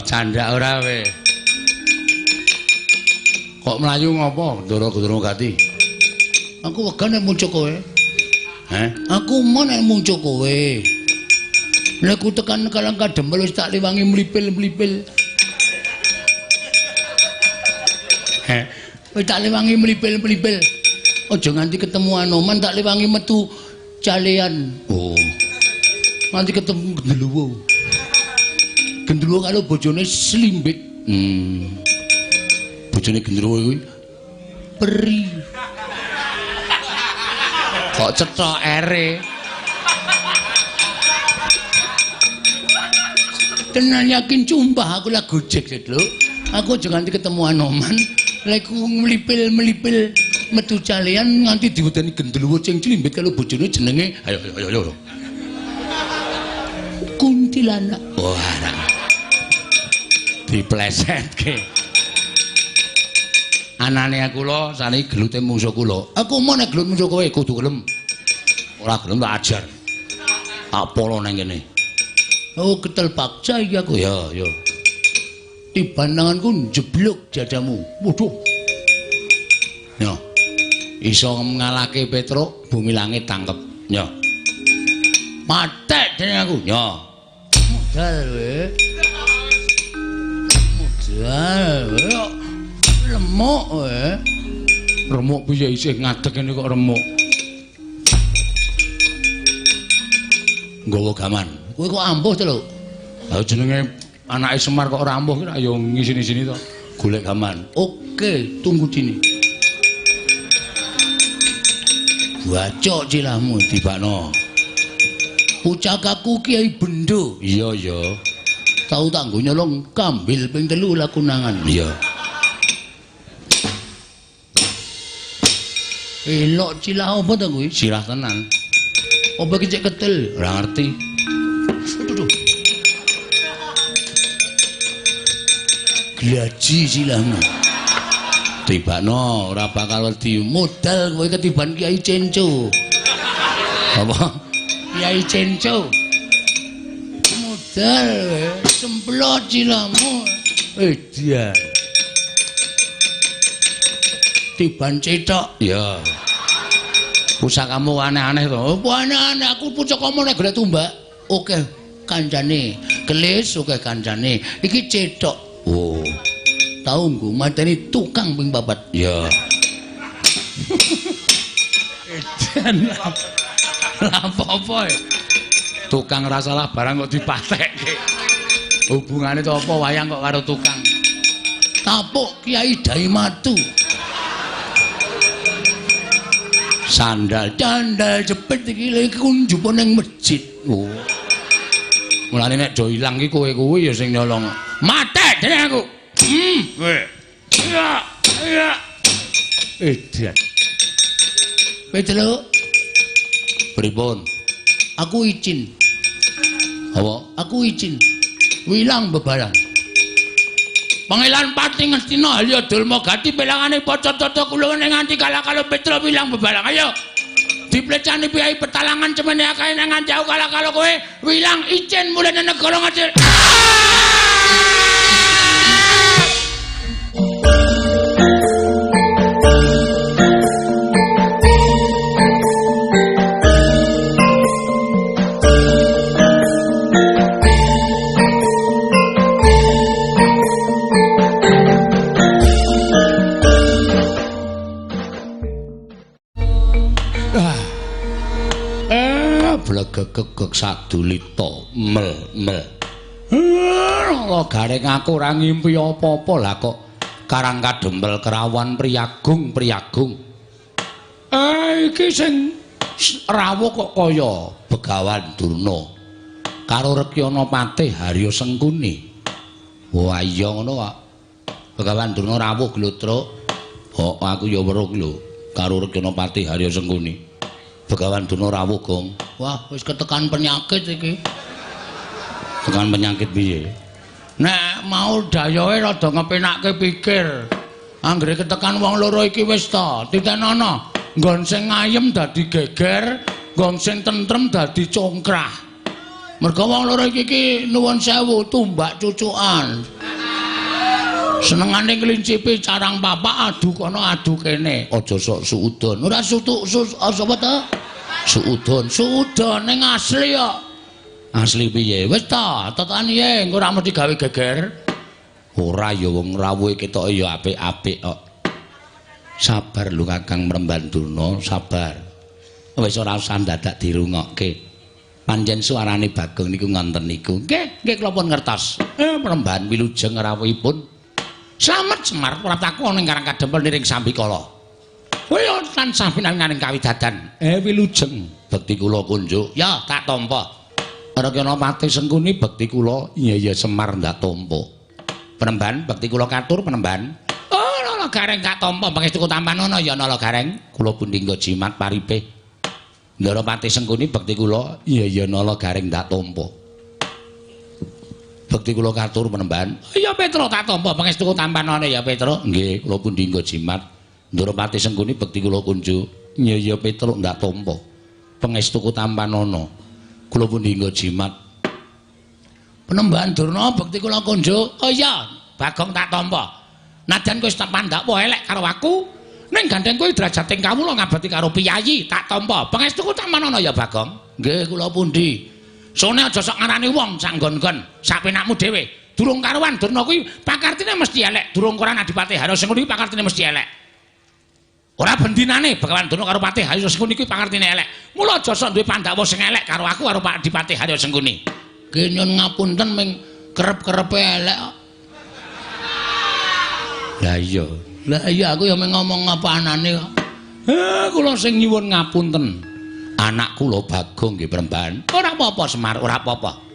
candak ora we. Kok mlayu ngopo, Ndara Gati? Aku wega nek muncul kowe. Aku mau nek muncul kowe. Nek ku tekan kalang kadempel wis tak liwangi mlipil-mlipil. Wis tak liwangi mlipil-mlipil. Aja nganti ketemu Anoman tak liwangi metu calean. Oh. Nanti ketemu genderuwo. Genderuwo kalau bojone slimbit. Bojone genderuwo kuwi peri. Kok cetok ere. Tenan yakin cumbah aku lah gojek lho. Aku aja nganti ketemu Anoman, lek mlipil-mlipil metu calean nganti diwedani genderuwo sing slimbit kalau bojone jenenge ayo. Kuntilanak. Wah. Diplesetke. Anane kula saniki gelute mungsuh kula. Aku mau nek gelut mungsuh kowe kudu gelem. Ora gelem tak ajar. Tak polo nang kene. Oh, ketel paksa iki aku ya. Tiban tanganku jeblok jadamu. Waduh. Ya. Iso ngalahke Petruk, bumi langit tangkep. Ya. Matek dening aku. Ya. Modal we. Remuk we. Remuk piye isih ngadeg ngene kok remuk. Nggawa gaman. Kowe kok ampuh to lho. Lah jenenge anake Semar kok ora ampuh kira ya ngisini-sini to. Golek gaman. Oke, tunggu dini. Bacok cilahmu tibakno. Pucakaku Kiai Bendo. Iya. Tahu tak nggo nyolong kambil ping 3 lah kunangan. Iya. Elok cilah apa to kuwi? Cilah tenan. Apa iki cek ketel? Ora ngerti. Aduh. Glaji cilahmu. Tibakno ora bakal wedi modal kowe ketiban Kiai Cenco. Apa? Kiai Cenco. Modal semplot cilahmu. Edian. Tiban cetok. Ya. Pusakamu aneh-aneh to. Apa aneh-aneh aku pusakamu nek golek tumbak. Oke, kancane. Gelis oke kancane. Iki cetok. Oh. Tahu nggo mateni tukang ping 4. Ya. Edian. Lah apa-apa e. Tukang ora salah barang kok dipatekke. Hubungane to apa wayang kok karo tukang. Tapuk Kiai Daimatu. Sandal jepit iki lek kunjup ning masjid. Oh. Mulane nek do ilang iki kowe kuwi ya sing nyolong. Mate dening aku. Kowe. Ya. Edian. Pedro. Pripun? Aku izin. Apa? Aku izin. Wilang bebalang. Pangelan Pati Ngastina Halya Dulma Gati pelangane Pocotata kula nganti kala-kala Petra wilang bebalang. Ayo. Diplecani piyai petalangan cemene akae nang jauh kala-kala kowe wilang izin mulane negara ngajil. Gegek sadulita mel. Lo garing aku ora ngimpi apa-apa lah kok karang kadempel kerawan priyagung. Iki sing rawuh kok kaya Begawan Durna karo Rekyana Patih Harya Sengkuni. Wah iya ngono kok. Begawan Durna rawuh Glotruk. Kok aku ya weruh lho karo Rekyana Patih Harya Sengkuni. Begawan Durna rawuh, Gong. Wah, wis ketekan penyakit iki. Tekan penyakit piye? Nek mau dayoe rada ngepenakke pikir. Anggere ketekan wong loro iki wis ta, titenono. Nggon sing ayem dadi geger, nggon sing tentrem dadi congkrah. Mergo wong loro iki nuwun sewu tumbak cucukan. Senengane ngelincipi carang papak adu kono adu kene. Aja sok suudon. Ora sapa to? Suudon ning asli kok. Asli piye? Wis ta, tetani ye engko ora mesti gawe geger. Ora ya wong rawuhe ketoke ya apik-apik kok. Sabar lho Kakang Mremban Durna, sabar. Wis ora usah dadak dirungokke. Panjen suarane Bagong niku ngonten niku. Nggih kula pun ngertos. Mremban wilujeng rawuhipun. Slamet Semar Prataku ning Karang Kadempel niring Sambikala. Kowe tansah pinanganing kawidadan. Wilujeng bekti kula kunjuk. Ya tak tampa. Rekana Pati Sengkuni bekti kula iya Semar ndak tampa. Penemban bekti kula katur penemban. Oh nala gareng tak tampa pangestu Tampanono ya nala gareng. Kula pundhingga jimat paripe. Ndara Pati Sengkuni bekti kula iya nala gareng ndak tampa. Bekti kula katur penemban. Ya Petro tak tampa pangestu Tampanono ya Petro. Nggih kula pundhingga jimat. Ndara Pati Sengkuni bekti kula kunjuk. Ya Petro ndak tampa. Pangestu Tampanono. Kula pundhingga jimat. Penemban Durna bekti kula kunjuk. Oh iya, Bagong tak tampa. Najan kowe wis pandak wae elek karo aku, ning gandeng kowe drajating kawula ngabati karo piyayi, tak tampa. Pangestuku Tampanono ya Bagong. Nggih, kula pundi. Sone aja sok ngarani wong sak nggon-nggon, sak penakmu dhewe. Durung karuan Durna kuwi pakartine mesti elek. Durung koran Adipati Haryo Sengkuni pakartine mesti elek. Ora bendinane Bagawan Durna karo Pati Haryo Sengkuni kuwi pakartine elek. Mula aja sok duwe Pandhawa sing elek karo aku karo Pak Adipati Haryo Sengkuni. Nggih nyun ngapunten ming kerep-kerepe elek kok. Lah iya aku ya mung ngomong apa anane kok. Kula sing nyuwun ngapunten. Anak kula Bagong nggih Premban. Ora apa-apa Semar, ora apa-apa.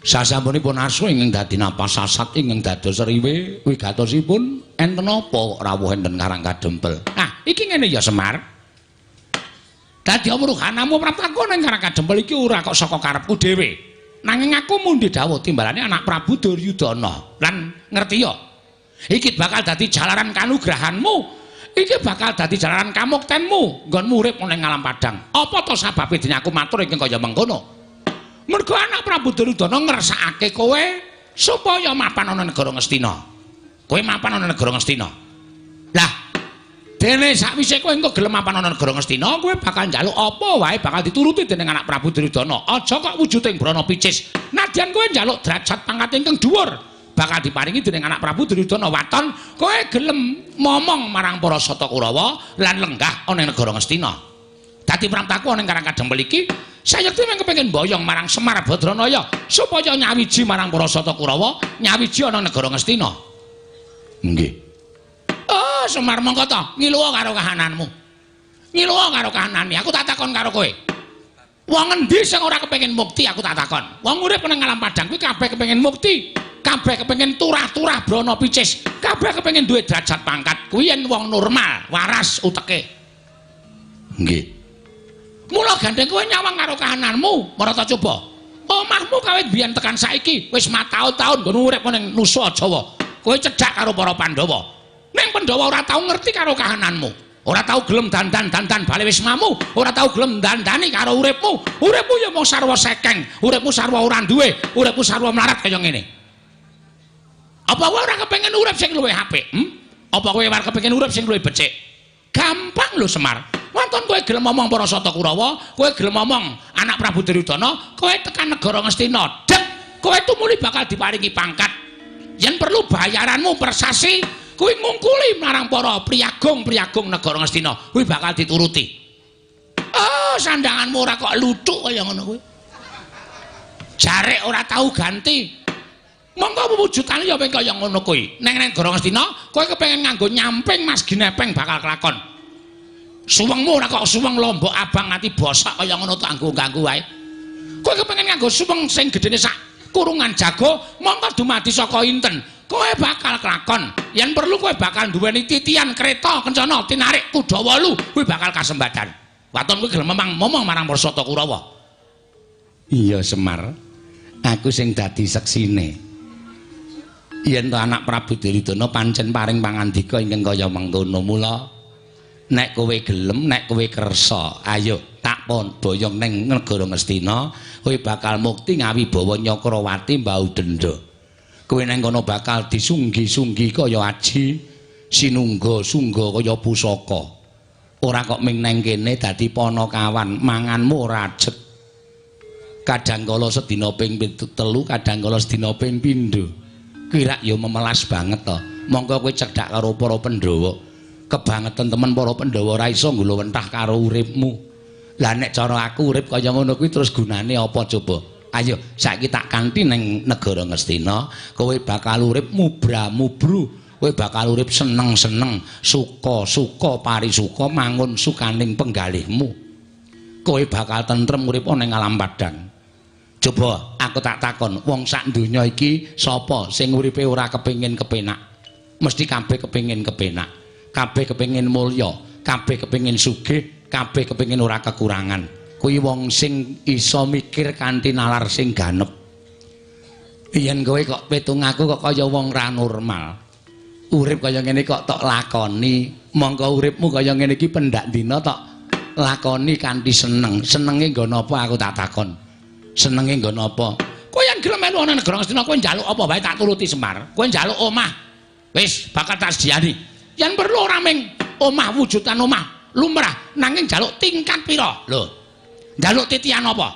Sasampunipun asu ingkang dadi napas sasat ingkang dados riwe wigatosipun enten apa kok rawuh enten Karang Kadempel. Nah, iki ngene ya Semar. Dadi amruhanamu Prataku ning Karang Kadempel iki ora kok saka karepku dhewe. Nanging aku mundhi dawuh timbalane anak Prabu Duryudana. Lan ngerti ya? Iki bakal dadi jalaran kanugrahanmu. Iki bakal dadi jalaran kamuktenmu nggonmu urip ning alam padang. Apa to sababe dene aku matur ingkang kaya mengkono? Mergo anak Prabu Duryudana ngersakake kowe supaya mapan ana negara Ngastina. Kowe mapan ana negara Ngastina. Lah, dene sakwise kowe engko gelem mapan ana negara Ngastina, kowe bakal njaluk apa wae bakal dituruti dening anak Prabu Duryudana. Aja kok wujuding brana picis. Nadyan kowe njaluk derajat pangkat ingkang dhuwur bakal diparingi dening anak Prabu Duryudana waton, kowe gelem momong marang para Sata Kurawa lan lenggah ana negara Ngastina. Dadi Prataku ning Karang Kadempel iki sayekti mung kepengin mboyong marang Semar Badranaya supaya nyawiji marang para Sata Kurawa, nyawiji ana negara Ngastina. Nggih. Oh, Semar mongko to, ngiluwa karo kahananmu. Ngiluwa karo kahanane. Aku tak takon karo kowe. Wong endi sing ora kepengin mukti aku tak takon. Wong urip ning alam padang kuwi kabeh kepengin mukti. Kabeh kepengin turah-turah brana picis, kabeh kepengin duwe derajat pangkat kuwi yen wong normal, waras uteke. Nggih. Mula gandeng kowe nyawang karo kahananmu, marata coba. Omahmu kawit biyen tekan saiki wis mataun-taun nggon urip ning Nusa Jawa. Kowe cedhak karo para Pandhawa. Ning Pandhawa ora tau ngerti karo kahananmu. Ora tau gelem dandan-dandan bale wismamu, ora tau gelem dandani karo uripmu. Uripmu ya mung sarwa sekeng, uripmu sarwa ora duwe, uripmu sarwa mlarat kaya ngene. Apa kowe ora kepengin urip sing luwih apik? Apa kowe ora kepengin urip sing luwih becik? Gampang lho Semar. Wonten kowe gelem ngomong para Sata Kurawa, kowe gelem ngomong anak Prabu Duryudana, kowe tekan negara Ngastina. Dek, kowe tumuli bakal diparingi pangkat. Yen perlu bayaranmu per sasi, kowe ngungkuli marang para priyagung-priyagung negara Ngastina, kowe bakal dituruti. Oh, sandanganmu ora kok luthuk kaya ngono kowe. Jarek ora tau ganti. Monggo wujudane ya ping kaya ngono kuwi. Ning negara Ngastina, kowe kepengin nganggo nyamping Mas Ginepeng bakal kelakon. Suwengmu ora kok suweng lombok abang nganti bosok kaya ngono tak ganggu wae. Kowe kepengin nganggo suweng sing gedene sak kurungan jago, monggo dumadi saka inten. Kowe bakal kelakon. Yen perlu kowe bakal duweni titian kereta kencana tinarik kuda 8, kowe bakal kasembadan. Waton kowe gelem ngomong marang para Sata Kurawa. Iya Semar. Aku sing dadi seksine. Yen to anak Prabu Duryudana pancen paring pangandika ingkang kaya mengkono mula nek kowe gelem nek kowe kersa ayo tak pon boyong ning negara Ngastina kowe bakal mukti ngawibawa Nyakrawati mbau denda kowe nang kono bakal disunggi-sunggi kaya aji sinungga-sungga kaya pusaka ora kok ming nang kene dadi Panakawan manganmu ora ajet kadangkala sedina ping 3 kadangkala sedina ping 7 kira ya memelas banget to monggo kowe cedhak karo para Pandhawa kebangetan temen para Pandhawa ora iso nggulawentah karo uripmu lah nek cara aku urip kaya ngono kuwi terus gunane apa coba ayo saiki tak kanthi ning negara Ngastina kowe bakal urip mubra-mubru kowe bakal urip seneng-seneng suka-suka parisuka mangun sukaning penggalihmu kowe bakal tentrem urip ning alam padang. Coba aku tak takon, wong sak donya iki sapa sing uripe ora kepengin kepenak? Mesti kabeh kepengin kepenak. Kabeh kepengin mulya, kabeh kepengin sugih, kabeh kepengin ora kekurangan. Kuwi wong sing iso mikir kanthi nalar sing ganep. Yen kowe kok petung aku kok kaya wong ra normal. Urip kaya ngene kok tok lakoni, mongko uripmu kaya ngene iki pendak dina tok lakoni kanthi seneng. Senenge nggo napa aku tak takon. Senenge nggo napa? Kowe yen gelem melu ana negara Ngastina kowe njaluk apa wae tak turuti Semar. Kowe njaluk omah. Wis bakal tak sediani. Yen perlu ora ming omah wujudan omah lumrah nanging njaluk tingkat pira? Lho. Njaluk titian apa?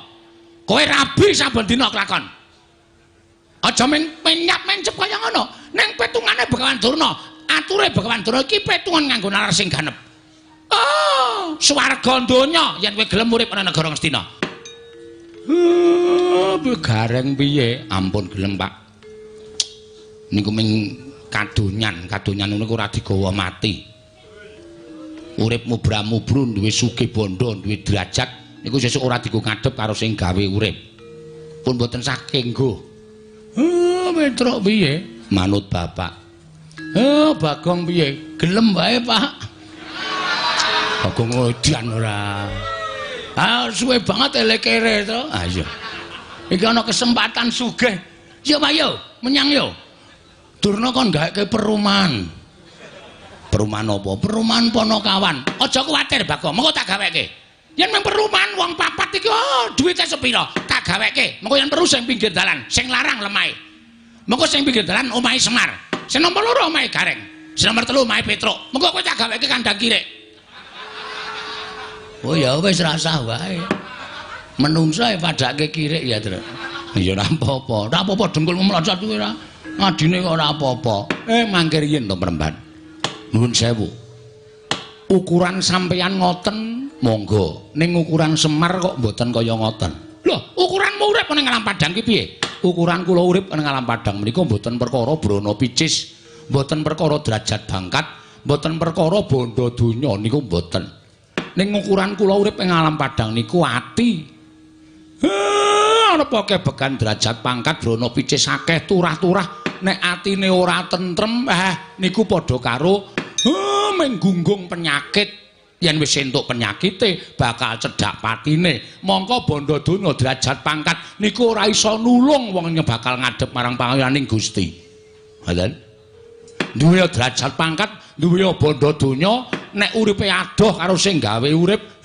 Kowe rabi saben dina kelakon. Aja ming menyap mencep kaya ngono. Ning petungane Begawan Durna, ature Begawan Durna iki petungan nganggo nalar sing ganep. Oh, swarga donya yen kowe gelem urip ana negara Ngastina. Gareng piye? Ampun gelem, Pak. Niku ming kadonyan niku ora digawa mati. Urip mubra-mubru duwe sugih bondo, duwe derajat niku sesuk ora digo ngadep karo sing gawe urip. Pun boten saking nggo. Metruk piye? Manut Bapak. Bagong piye? Gelem wae, Pak. Bagong odian ora. Suwe banget elekere to. Iya. Iki ana kesempatan sugih. Ya ayo, menyang yo. Durna kon gaweke perumahan. Perumahan apa? Perumahan Panakawan. Aja kuwatir, Bagong. Mengko tak gaweke. Yen mung perumahan wong papat iki duwite sepira? Tak gaweke. Mengko yen perlu sing pinggir dalan, sing larang lemahe. Mengko sing pinggir dalan omahe Semar. Sing nomor 2 omahe Gareng. Sing nomor 3 omahe Petruk. Mengko kowe tak gaweke kandang kirik. Oh ya wis rasah wae. Menungsa padake kirik ya, Tru. Ya ora apa-apa. Ora apa-apa dengkulmu mlocot kuwi ora. Adine kok ora apa-apa. Mangkir yen to Peremban. Nuwun sewu. Ukuran sampeyan ngoten monggo. Ning ukuran Semar kok mboten kaya ngoten. Lho, ukuranmu urip ning alam padang ki piye? Ukuran kula urip ning alam padang menika mboten perkara brana picis, mboten perkara derajat bangkat, mboten perkara bondo donya niku mboten. Ning ukuran kula urip ing alam padang niku ati. Ana poke began derajat pangkat brana picis akeh turah-turah nek atine ora tentrem niku padha karo menggunggung penyakit. Yen wis entuk penyakite bakal cedhak patine. Mongko bondo donya derajat pangkat niku ora iso nulung wong bakal ngadhep marang pangayuning Gusti. Ngoten. Duwe derajat pangkat, duwe bondo donya nek uripe adoh karo sing gawe urip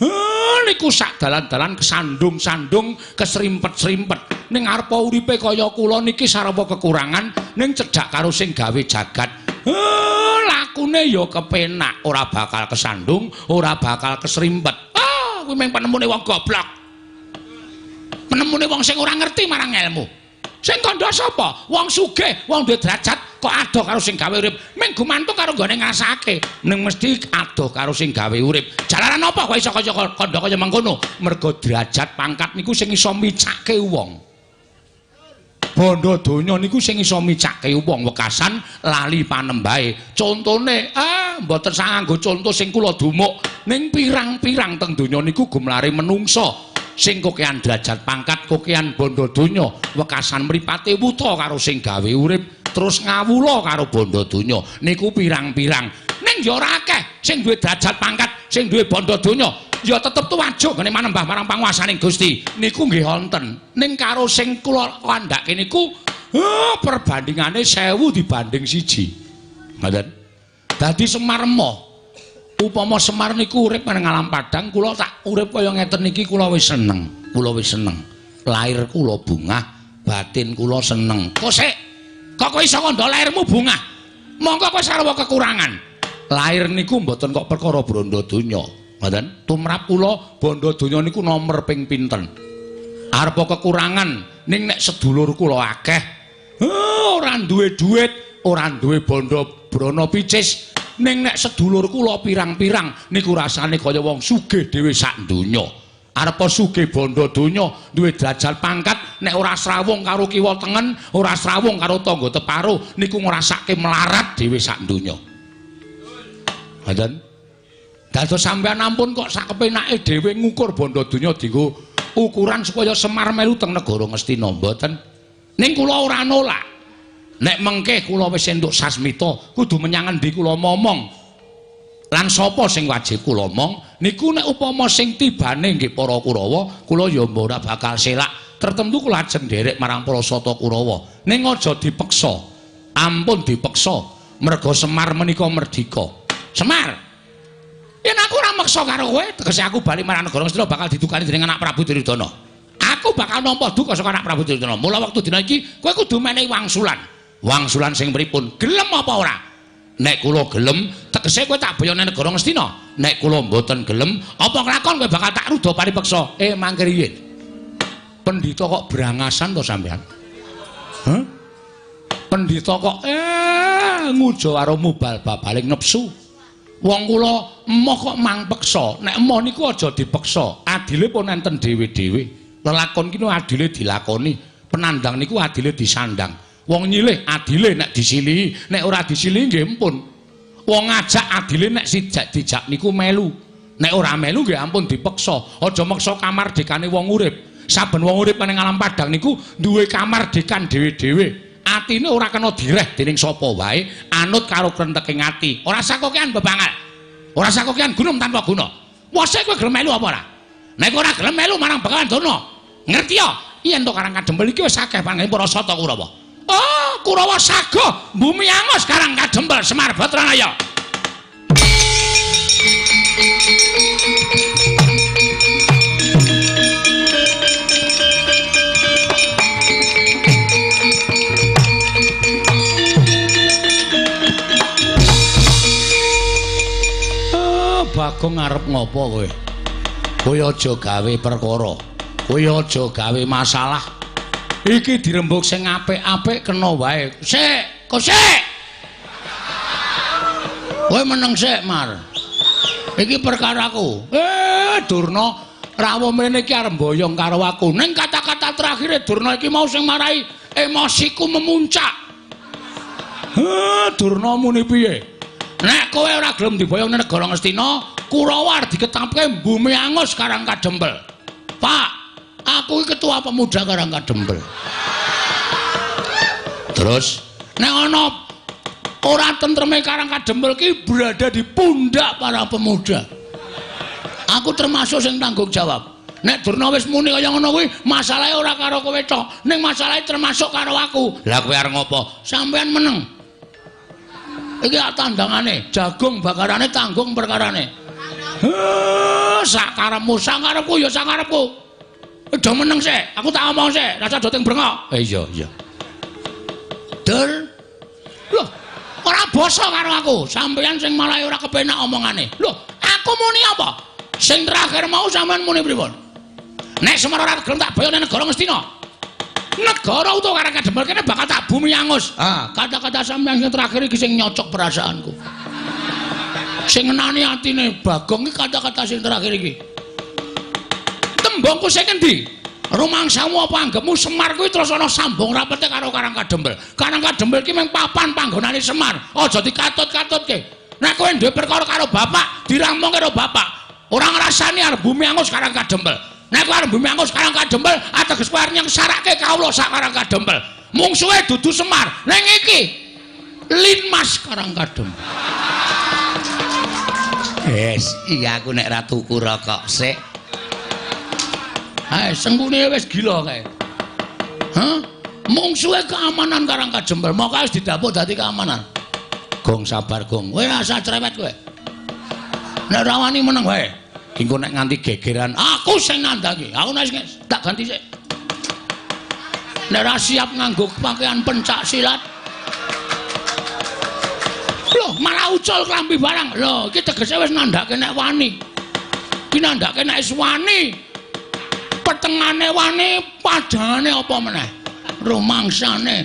niku sak dalan-dalan kesandung-sandung kesrimpet-srimpet ning arepa uripe kaya kula niki sarwa kekurangan ning cedhak karo sing gawe jagat lakune ya kepenak ora bakal kesandung ora bakal kesrimpet kuwi mung penemune wong goblok penemune wong sing ora ngerti marang ilmu sing kandha sapa wong sugih wong duwe derajat kok adoh karo sing gawe urip mung gumantung karo nggone ngrasake ning mesti adoh karo sing gawe urip jalaran apa kok iso kaya kandha kaya mengkono mergo derajat pangkat niku sing iso micake wong bondo donya niku sing iso micake wong wekasan lali panembahe contone mboten sanganggo conto sing kula dumuk ning pirang-pirang teng donya niku gumlare menungso sing kokean derajat pangkat kokean bondo donya wekasan mripate wuta karo sing gawe urip terus ngawula karo bondo donya niku pirang-pirang ning ya ora akeh sing duwe derajat pangkat sing duwe bondo donya ya tetep tuwajuk ngene manembah marang panguwasaning Gusti niku nggih wonten ning karo sing kula kandhake niku perbandingane 1000 dibanding 1 ngoten dadi Semar emoh upama Semar niku urip nang alam padang, kula tak urip kaya ngeten niki kula wis seneng. Kula wis seneng. Lair kula bungah, batin kula seneng. Kok sik? Kok kowe iso kandha lairmu bungah? Monggo kowe sarwa kekurangan. Lair niku mboten kok perkara branda donya. Ngoten. Tumrap kula bondo donya niku nomor ping pinten. Arepa kekurangan ning nek sedulur kula akeh. Ora duwe dhuwit, ora duwe bondo brana picis. Ning nek sedulur kula pirang-pirang niku rasane kaya wong sugih dhewe sak donya. Arepa sugih bondo donya, duwe derajat pangkat, nek ora srawung karo kiwa tengen, ora srawung karo tangga teparo, niku ngrasake melarat dhewe sak donya. Ngoten. Dados sampeyan ampun kok sak kepenake dhewe ngukur bondo donya dienggo ukuran supaya Semar melu teng negara Ngastina mboten. Ning kula ora nolak. Nek mengke kula wis entuk sasmita, kudu menyang endi kula momong. Lan sapa sing wajib kula mong, niku nek upama sing tibane nggih para Kurawa, kula ya ora bakal selak. Tertentu kula ajeng nderek marang para Sata Kurawa. Ning aja dipeksa. Ampun dipeksa. Merga Semar menika merdika. Semar. Yen aku ora maksa karo kowe, tegese aku bali marang negara Ngastina bakal ditukani dening anak Prabu Duryudana. Aku bakal nampa duka saka anak Prabu Duryudana. Mula wektu dina iki kowe kudu menehi wangsulan. Wangsulan sing pripun? Gelem apa ora? Nek kula gelem, tegese kowe tak bayane negara Ngastina. Nek kula mboten gelem, apa kelakon kowe bakal tak ruda paripeksa. Mangke riyen. Pendhita kok brangasan to sampean? Hah? Pendhita kok nguja karo mubal babaling nepsu. Wong kula emoh kok mangpeksa. Nek emoh niku aja dipeksa. Adile pun enten dhewe-dhewe. Lelakon ki adile dilakoni. Penandang niku adile disandang. Wong nyilih adile nek disilihi, nek ora disilihi nggih ampun. Wong ngajak adile nek sijak dijak niku melu. Nek ora melu nggih ampun dipeksa. Aja meksa kamardekane wong urip. Saben wong urip ning alam padang niku duwe kamardekan dhewe-dhewe. Atine ora kena direh dening sapa wae, anut karo krenteking ati. Ora sakokean bebangal. Ora sakokean gunung tanpa guna. Wase kowe gelem melu apa ora? Nek ora gelem melu marang Begawan Durna. Ngerti ya? Yen to Karang Kadempel iki wis akeh pangane para Sata Kurawa. Oh, Kurawa sago bumi angus Karang Kadempel Semar Batranaya. Bagong ngarep ngopo kowe? Kowe aja gawe perkara. Kowe aja gawe masalah. Iki dirembug sing apik-apik kena wae. Sik, kok sik. Kowe meneng sik, Mar. Iki perkaraku. Durna rawuh mrene iki arep mboyong karo aku. Ning kata-kata terakhire Durna iki mau sing marai emosiku memuncak. Durna muni piye? Nek kowe ora gelem diboyong ning negara Ngastina, Kurawa diketapke bumi angus Karang Kadempel. Pak, aku iki ketua pemuda Karang Kadempel. Terus nek ana ora tentreme Karang Kadempel ki berada di pundak para pemuda. Aku termasuk sing tanggung jawab. Nek Durna wis muni kaya ngono kuwi, masalahe ora karo kowe tok, ning masalahe termasuk karo aku. Lah kowe arep ngopo? Sampeyan meneng. Iki tandangane, jagung bakarane tanggung perkarane. Sak karepmu, sak karepku ya sak karepku. Do meneng sik, aku tak omong sik, rasa do teng brengok. Iya. Dur. Loh, ora basa karo aku. Sampeyan sing malah ora kepenak omongane. Loh, aku muni apa? Sing terakhir mau sampean muni pripun? Nek Semar ora gelem tak bayane negara Ngastina. Negara utawa Karang Kadempel kene bakal tak bumi angus. Kata-kata sampeyan sing terakhir iki sing nyocok perasaanku. Sing ngenani atine Bagong iki kata-kata sing terakhir iki. Tembungku sing endi? Rumangsamu apa anggepmu Semar kuwi terus ana sambung rapete karo Karang Kadempel. Karang Kadempel iki mung papan panggonane Semar. Aja dikatut-katutke. Nek kowe duwe perkara karo bapak, dirampung karo bapak. Ora ngrasani arep bumi angus Karang Kadempel. Nek kowe arep bumi angus Karang Kadempel, ateges kowe arep nyengsarake kawula sak Karang Kadempel. Mungsuhe dudu Semar. Ning iki Linmas Karang Kadempel. Iya aku nek ra tuku rokok sik. Sengkune wis gila kae. Mungsuhe keamanan Karang Kadempel, maka wis didapuk dadi keamanan. Gong sabar, Gong. Kowe asa cerewet kowe. Nek ora wani meneng wae. Engko nek nganti gegeran, aku sing nandhangi. Aku nek tak ganti sik. Nek ora siap nganggo pakaian pencak silat. Loh, malah ucul klambi barang. Loh, iki tegese wis nandhake nek wani. Iki nandhake nek wis wani. Petengane wani, padangane apa meneh? Rumangsane.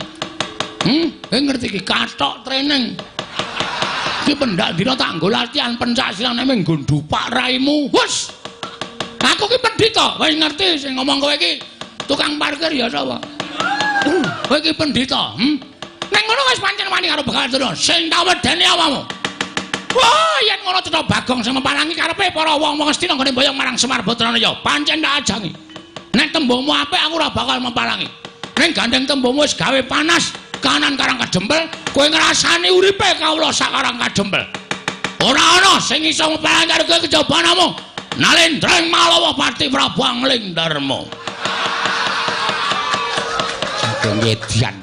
Ngerti iki kathok training. Iki pendak dina tak nggo latihan pencak silat nek nggo ndupak raimu. Wes. Aku ki pendhita, wis ngerti sing ngomong kowe iki. Tukang parkir ya sapa? Kowe iki pendhita, Nek ngono wis pancen wani karo Begawan Durna. Sing tak wedeni awamu. Wah, yen ngono Cetha Bagong sing meparangi karepe para wong-wong Astina nggone mboyong marang Semar Badraya, pancen tak ajangi. Nek tembungmu apik aku ora bakal meparangi. Ning gandeng tembungmu wis gawe panas kanan karang kadempel, kowe ngrasani uripe kawula sak karang kadempel. Ora ana sing iso meparangi karo kowe kejaba namung Nalendra Malawa Pati Prabu Angling Darma. Saking edian.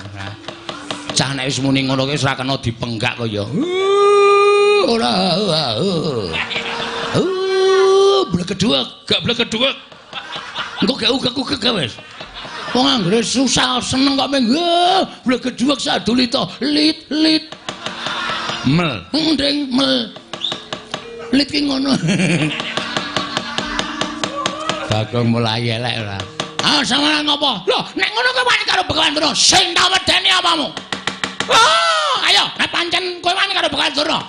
Cah nek wis muni ngono kuwi ora kena dipenggak kaya. Ora. Blekedhuwek, gak blekedhuwek. Engko gak ugek-ugek wis. Wong anggere susah seneng kok meng blekedhuwek sadulita lit. Mel. Ndeng mel. Lit ki ngono. Bagong mulai elek ora. Ah, sampeyan ngopo? Lho, nek ngono kowe wani karo Begawan Durna, sing tak wedeni apamu? Oh, ayo, nek pancen kowe wani karo Begawan Durna.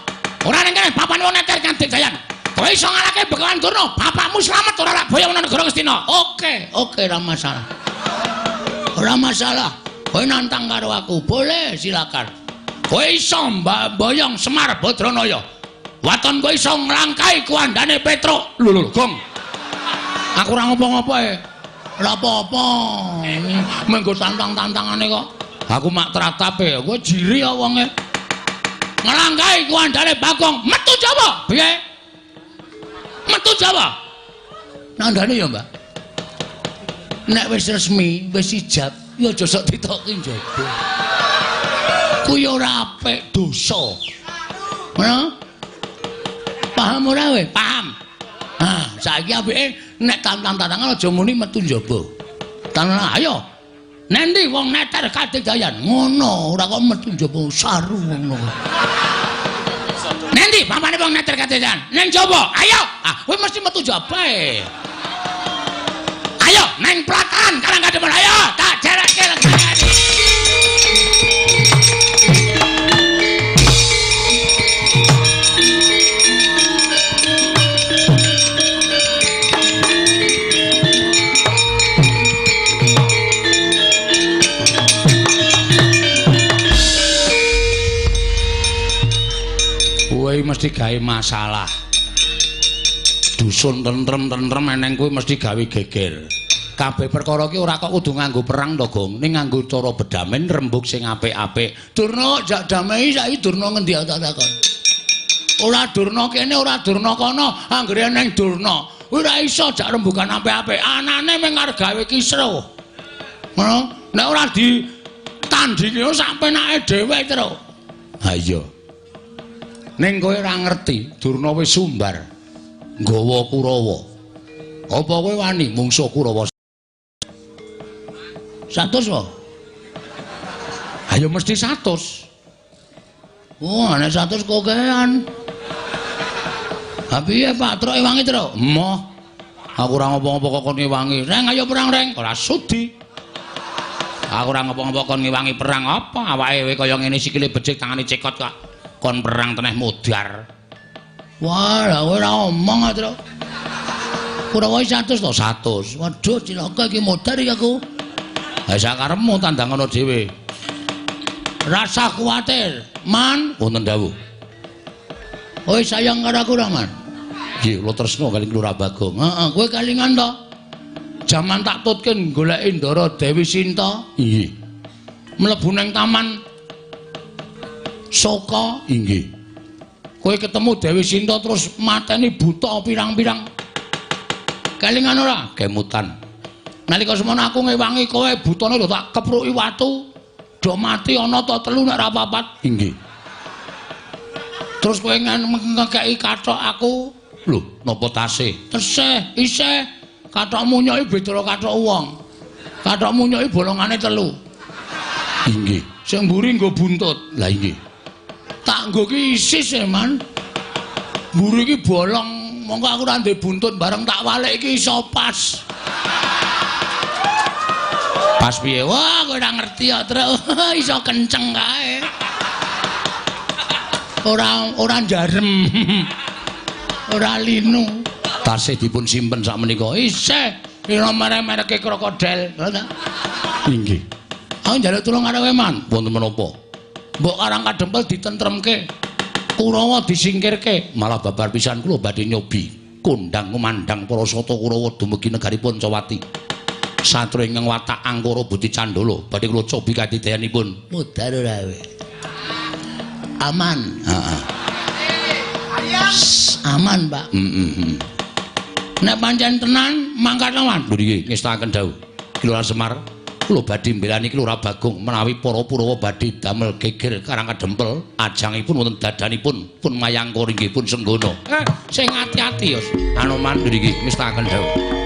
Ora ning kene papan wong neter kanthi dayan. Kowe iso ngalahke Begawan Durna, bapakmu slamet ora rak boyong nang negara Ngastina. Oke, ora masalah. Ora masalah. Kowe nantang karo aku, boleh silakan. Kowe iso boyong Semar Badranaya. Waton kowe iso nglangkai kuandane Petruk. Lho, Gong. Aku ora ngopo-ngopo ae. Ora apa-apa. Menggo tantang-tantangane kok. Aku mak tratape, kowe jiri ya wonge. Nglangkai kuandane Bagong, metu Jawa. Piye? Metu Jawa. Nandane ya, Mbak. Nek wis resmi, wis ijab, ya aja sok ditoki njaba. Kuwi ora apik, dosa. Ngono? Paham ora kowe? Paham. Nah, saiki apike nek tantang-tantangan aja muni metu njaba. Tanah ayo. Nendi wong neter kadedayan. Ngono, ora kok metu njaba saru ngono. Nendi pampane wong neter kadedayan? Ning njaba. Ayo. Ah, kowe mesti metu njaba e. Ayo, neng Platan karang kademel. Ayo, tak jerake legane. Kowe mesti gawe masalah. Dusun tentrem eneng kowe mesti gawe geger. Kabeh perkara ki ora kok kudu nganggo perang to, Gong. Ning nganggo cara bedamen rembug sing apik-apik. Durna jak damai saiki Durna ngendi tak takon. Ora Durna kene, ora Durna kono, anggere ning Durna. Kuwi ora iso jak rembugan apik-apik. Anane mung arep gawe kisruh. Ngono? Nek ora ditandhingi sak penake dhewe terus. Ha iya. Ning kowe ora ngerti, Durna wis sumbar nggawa Kurawa. Apa kowe wani mungsuh Kurawa? 100 wae. Ayo mesti 100. Wah, nek 100 kokean. Ha piye Pak Truk wangi terus? Emoh. Aku ora ngopo-ngopo kok kon ngewangi. Reng ayo perang reng. Ora sudi. Aku ora ngopo-ngopo kon ngewangi perang apa? Awake kaya ngene sikile becik tangane cekot kok. Kon perang teneh modar. Wah, lha kowe ora omong ah, Truk. Kurawa 100 to 100. Waduh, cilaka iki modar iki aku. Ha sakarepmu tandang ngono dhewe. Rasa kuwatir, Man, wonten dawuh. Kowe sayang karo aku ora, Man? Nggih, kula tresna kali Lurah Bagong. Heeh, kowe kalingan to. Jaman tak tutke goleki Ndara Dewi Sinta. Nggih. Mlebu ning taman Soka, nggih. Kowe ketemu Dewi Sinta terus mateni buta pirang-pirang. Kelingan ora? Kemutan. Nalika semono aku ngewangi kowe butane lho tak kepruki watu. Do mati ana ta telu nek ora papat. Nggih. Terus kowe ngekeki kathok aku, Lho, napa tasih? Tesih, isih. Kathok munyoki beda karo kathok wong. Kathok munyoki bolongane 3. Inggih. Sing mburi nggo buntut. Lah inggih. Tak nggo ki isis e, Man. Mburi ki bolong, mongko aku ora ndek buntut bareng tak walik iki iso pas. Pas piye? Wah, kowe ora ngerti ya, Truk. Iso kenceng kae. Ora jarem. Ora linu. Tasih dipun simpen sak menika. Isih ira merek-mereke krokodil. Inggih. Aku njaluk tulung karo kowe, Man. Wonten menapa? Mbok Karang Kadempel ditentremke. Kurawa disingkirke. Malah babar pisan kula badhe nyobi kondang kumandang para sata Kurawa dumugi negari Pancawati. Satru ingkang watak Angkara Buti Candala badhe kula cobi kadidayanipun. Mudhar ora wae. Aman. Heeh. Aman, Pak. Nek pancen tenan mangkat lawan. Lho niki ngestaken dawuh. Kelurahan Semar kula badhe mbelani Kelurahan Bagong menawi para Kurawa badhe damel geger Karang Kadempel, ajangipun wonten dadanipun pun Mayangkara inggih pun Senggana. Sing ati-ati yos. Anoman niki ngestaken dawuh.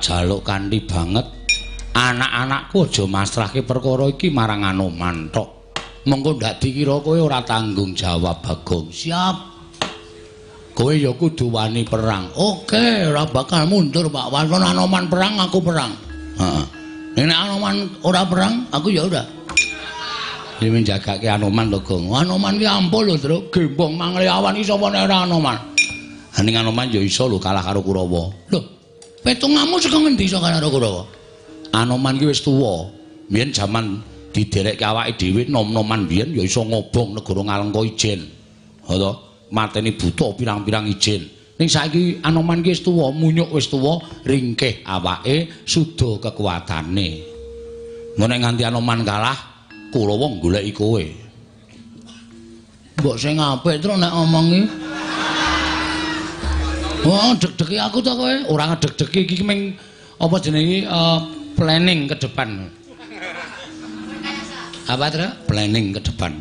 Jaluk kanthi banget anak-anakku aja masrahke perkara iki marang Anoman tok. Mengko ndak dikira kowe ora tanggung jawab, Bagong. Siap. Kowe ya kudu wani perang. Oke, ora bakal mundur, Pak. Wonten Anoman perang, aku perang. Heeh. Nek Anoman ora perang, aku ya udah. Dhewe njagake Anoman to, Gong. Anoman ki ampun lho, Truk. Gembong mangleawan iki sapa nek ora Anoman. Ning Anoman ya iso lho kalah karo Kurawa. Lho, petunganmu saka ngendi iso kalah karo Kurawa? Anoman ki wis tuwa. Biyen jaman diderekke awake dhewe nom-noman biyen ya iso ngobong negara Ngalengka ijen. Ha to, mateni buta pirang-pirang ijen. Ning saiki Anoman ki wis tuwa, munyuk wis tuwa, ringkih awake, suda kekuatane. Mun nek nganti Anoman kalah, Kurawa goleki kowe. Mbok sing apik terus nek ngomong iki. Wah, deg-degi aku to kowe. Ora ngedeg-degi iki ming apa jenenge planning ke depan. Apa Tra? Planning ke depan.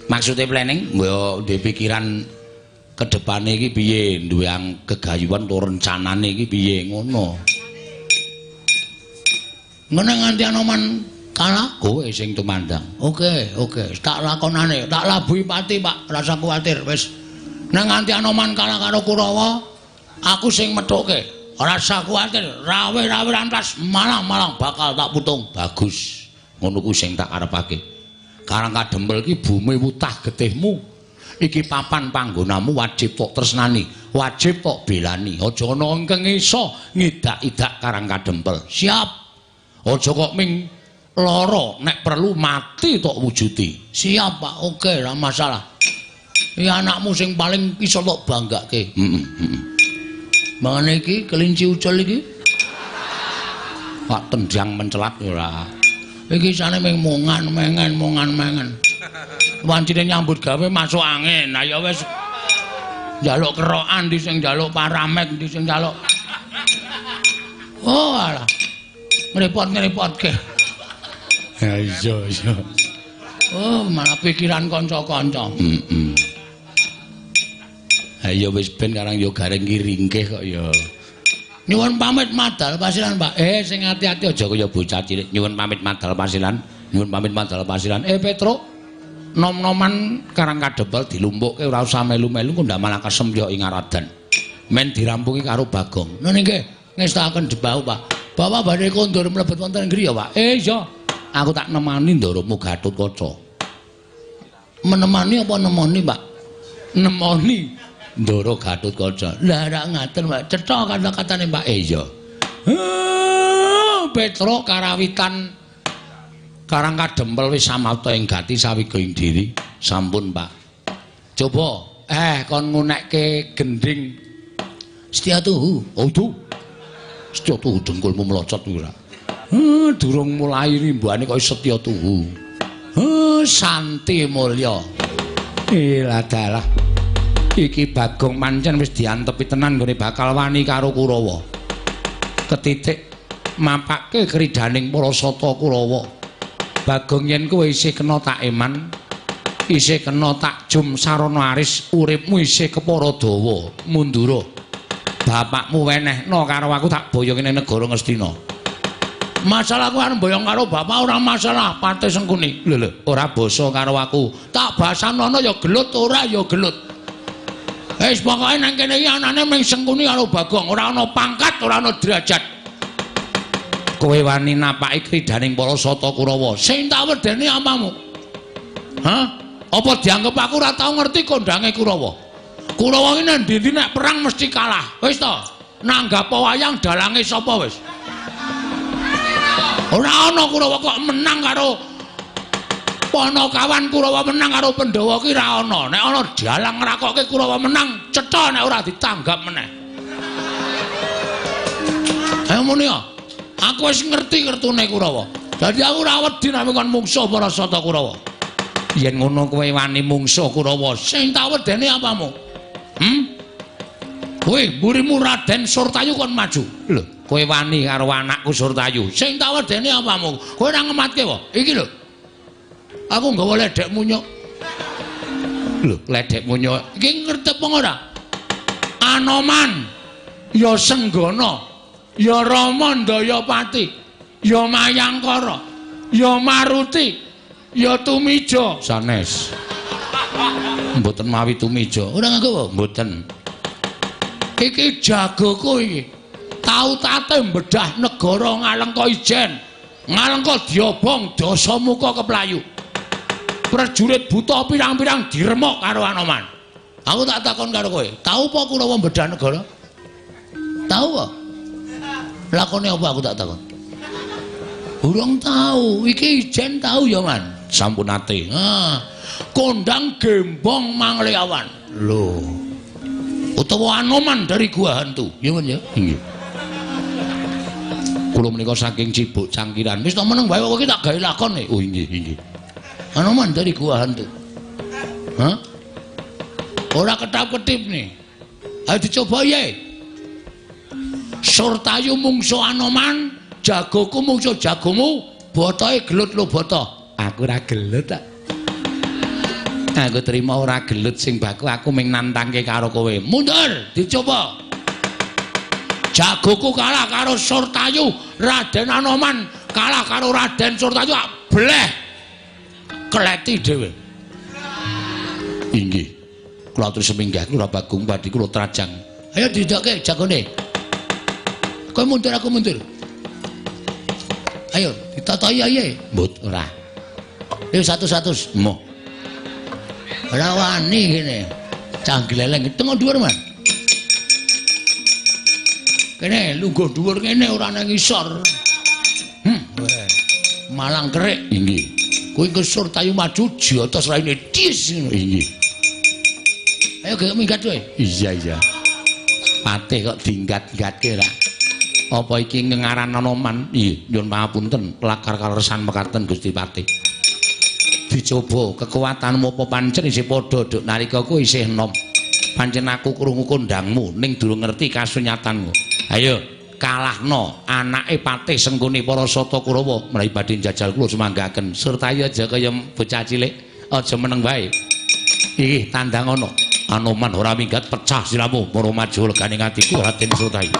Maksudnya planning, yo duwe pikiran ke depane iki piye, duwe kegayuhan to rencanane iki piye ngono. Ngono nganti Anoman kalah kowe sing tumandang. Oke, tak lakonane, tak labuhi pati, Pak. Rasa kuwatir wis. Nang nganti Anoman kalah karo Kurawa, aku sing methuke. Ora usah kuwatir, rawe-rawe rantas malang-malang bakal tak putung. Bagus. Ngono ku sing tak arepake. Karang Kadempel iki bumi wutah getihmu. Iki papan panggonamu wajib tok tresnani, wajib tok belani. Aja ana ingkang iso ngidak-idak Karang Kadempel. Siap. Aja kok ming lara, nek perlu mati tok wujudi. Siap, Pak. Oke, ora masalah. Iki anakmu sing paling iso tok banggake. Mangane iki kelinci ucul iki. Pak tendang mencelat ora. Iki sane ming mongan mengen. Wancine nyambut gawe masuk angin. Nah ya wis njaluk kerokan di sing njaluk paramek di sing njaluk. Oh alah. Ngrepot-ngrepotke. Ya iya. Oh, malah pikiran kanca-kanca. Ayo wis ben karang yo gareng ngiringke kok ya. Nyuwun pamit madal pasilan, Pak. Sing ati-ati aja kaya bocah cilik. Nyuwun pamit madal pasilan. Nyuwun pamit madal pasilan. Petruk, nom-noman karang kadebel dilumpukke ora usah melu-melu kok ndak malah kesembyok ing aradan. Men dirampungi karo Bagong. Nah nggih, ngestakaken debau, Pak. Bapak badhe kondur mlebet wonten ngri ya, Pak. Iya. Aku tak nemani ndoromu Gatotkaca. Menemani apa nemoni, Pak? Nemoni ndoro Gatotkaca. Lah rak ngaten, Pak. Cetha kata-katane, Pak. Iya. Petruk karawitan karang kadempel wis samapta ing gati sawiga ing diri. Sampun, Pak. Coba kon ngunekke gending Setyatuhu. Oh, itu. Setyatuhu dengkulmu melocot ora. Durung mulai rimbane kok Setyatuhu. Santi mulya. Lah dalah. Iki Bagong pancen wis diantepi tenan nggone bakal wani karo Kurawa. Ketitik mapake kridaning para sata Kurawa. Bagong yen kowe isih kena tak eman, isih kena tak jum sarana aris, uripmu isih kepara dawa, mundura. Bapakmu wenehna karo aku tak boyong ning negara Ngastina. Masalahku arep boyong karo bapak ora masalah, Pate Sengkuni. Lho, ora basa karo aku. Tak basanono ya gelut ora ya gelut. Wis pokoke nang kene iki anane mung Sengkuni karo Bagong, ora ana pangkat, ora ana derajat. Kowe wani napaki kridaning para sata Kurawa. Sing tak wedeni amamu. Hah? Apa dianggep aku ora tau ngerti kondange Kurawa? Kurawa iki nek ndi nek perang mesti kalah. Wis to? Nanggap wayang dalange sapa wis? Ora ana Kurawa kok menang karo Panakawan Kurawa menang karo Pandhawa ki ra ana. Nek ana dalang ngrakokke Kurawa menang, cetha nek ora ditanggap meneh. Ayo muni ya. Aku wis ngerti kertune Kurawa. Dadi aku ora wedi nek kon mungsuh para sata Kurawa. Yen ngono kowe wani mungsuh Kurawa, sing tak wedeni apamu? Kowe mburimu Raden Surtayu kon maju. Lho, kowe wani karo anakku Surtayu. Sing tak wedeni apamu? Kowe ora ngematke wae. Iki lho. Aku nggawa ledek munyuk. Lho, ledek munyuk. Iki ngerti apa ora? Anoman, ya Senggana, ya Rama Ndayapati, ya Mayangkara, ya Maruti, ya Tumija. Sanes. Mboten mawi Tumija. Ora nganggo, mboten. Iki jagoku iki. Tau tate mbedah negara Ngalengka Ijen. Ngalengka diobong Dasamuka keplayu. Prajurit buta pirang-pirang diremok karo Anoman. Aku tak takon karo kowe, tau apa Kurawa mbedah negara? Tau apa? Lakone apa aku tak takon? Urung tau. Iki Ijen tau ya, Man. Sampun ate. Kondang Gembong Mangleawan. Lho. Utawa Anoman dari Gua Hantu. Ya, Man ya. Nggih. Kula menika saking Cibuk Cangkiran. Wis to meneng wae kok iki tak gawe lakon. Oh, nggih, nggih. Anoman dari Gua Hantu. Hah? Ora ketap-ketip nih. Ayo dicoba ye. Surtayu mungsuh Anoman, jagoku mungsuh jagomu, botohe gelut lo boto. Aku ora gelut tak. Aku terima ora gelut sing baku aku ming nantangke karo kowe. Mundur, dicoba. Jagoku kalah karo Surtayu, Raden Anoman kalah karo Raden Surtayu, bleh. Kleti dhewe. Inggih. Kula atur seminggah kula Bagong badhe kula trajang. Ayo didokke jagone. Kowe mundur aku mundur. Ayo ditatoki aye. Mbut ora. Ayo satu-satu. Moh. Ora wani kene. Cah gleleng tengok dhuwur, Man. Kene lungguh dhuwur kene ora nang ngisor. Malang kerik. Inggih. Kowe ke Surtayu maju jotos raine dis ngono. Inggih. Ayo gek minggat kowe. Iya iya. Patih kok dinggat-gatke ra. Apa iki ngaran Anoman? Iya, nyuwun pangapunten, lakar kaleresan mekaten Gusti Patih. dicoba kekuatanmu apa pancen isih padha duk nalika ku isih enom. Pancen aku krungu kondangmu ning durung ngerti kasunyatanmu. Ayo kalahno anake Patih Sengguni Parasata Kurawa mlayu badhe njajal kula sumanggaken serta aja kaya bocah cilik aja meneng wae. Iki tandang ana Anoman ora minggat pecah siramu para maju leganing atiku Raden Surtayu.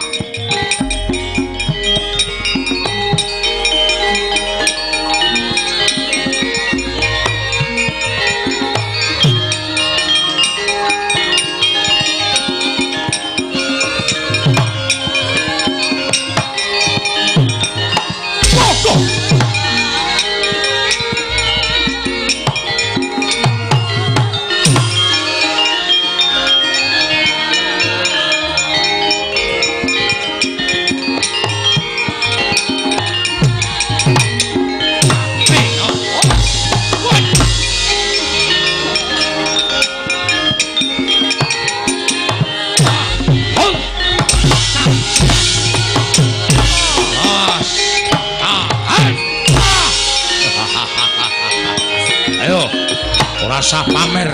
Rasa pamer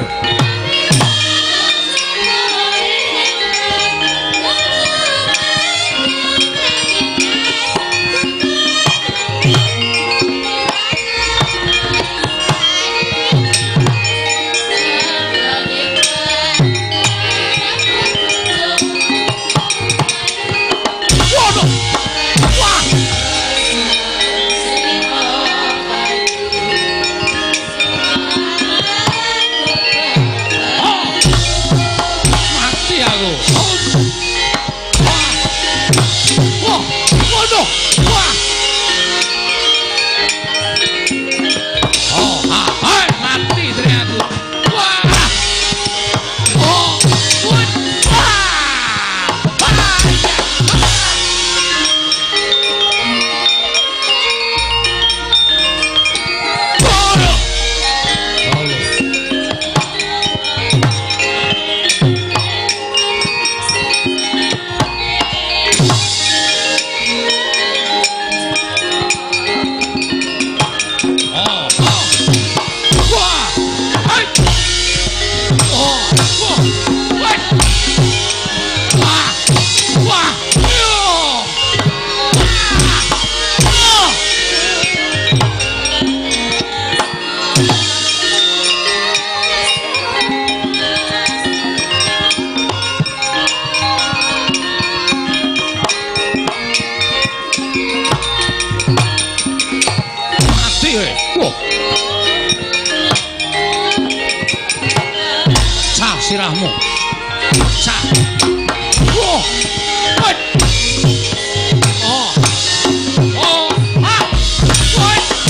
sirahmu. Sak. Wah. Oh. Oh. Ah.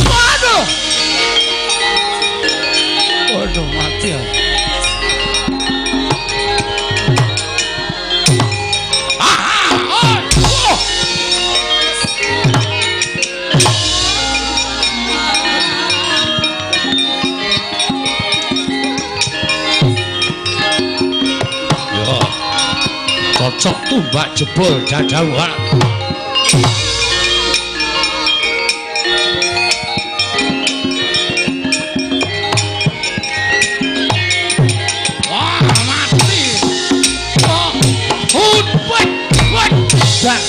Waduh. Waduh mati ya. Cocok tumbak jebol dadawak. Wah, mati. Oh, what? Dan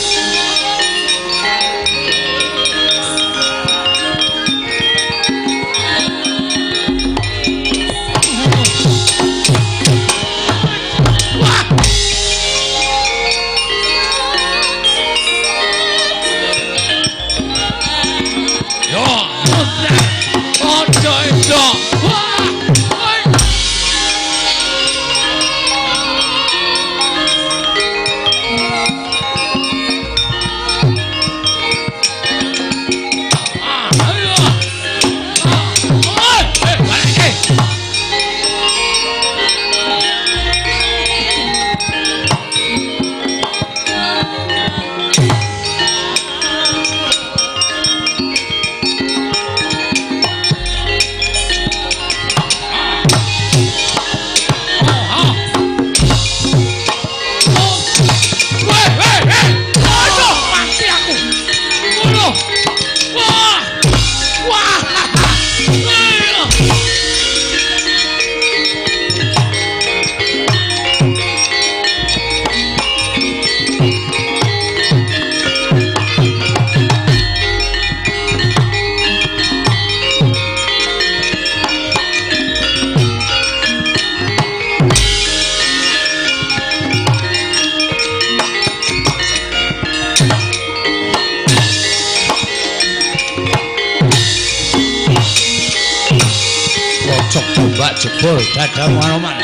jebul dadamu Anoman.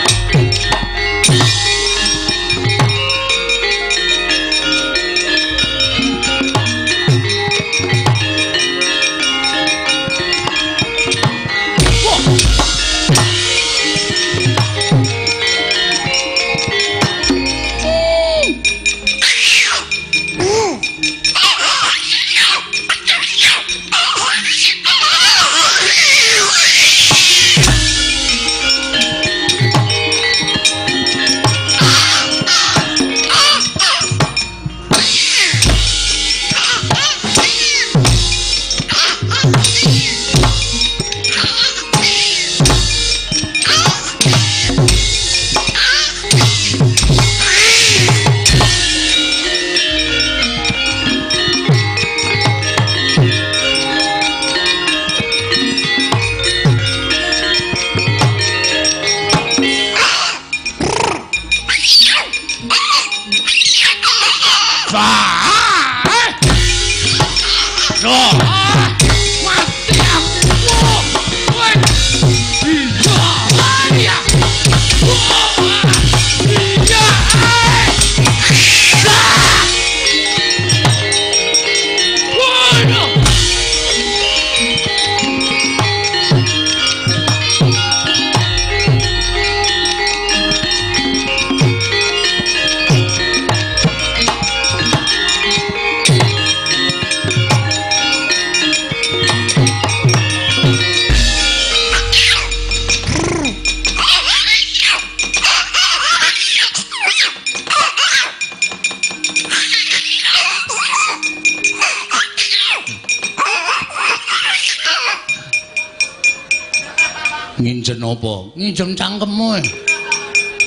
Nginjen apa? Nginjen cangkemmu.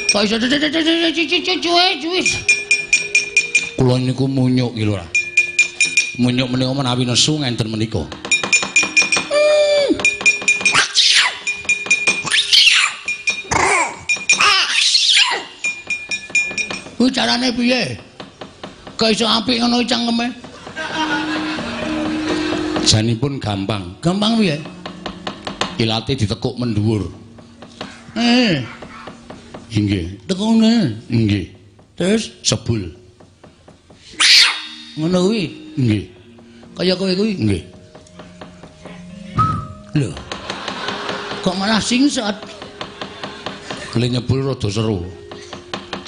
Kok iso cuwe. Kula niku munyuk iki lho. Munyuk menika menawi nesu ngenten menika. Kuwi carane piye? Kok iso apik ngono cangkeme? Janipun gampang. Gampang piye? Ilate ditekuk mendhuwur. Inggih, tekune. Inggih. Terus sebul. Ngono kuwi? Nggih. Kaya kowe kuwi? Nggih. Lho. Kok malah singset? Kele nyebul rada seru.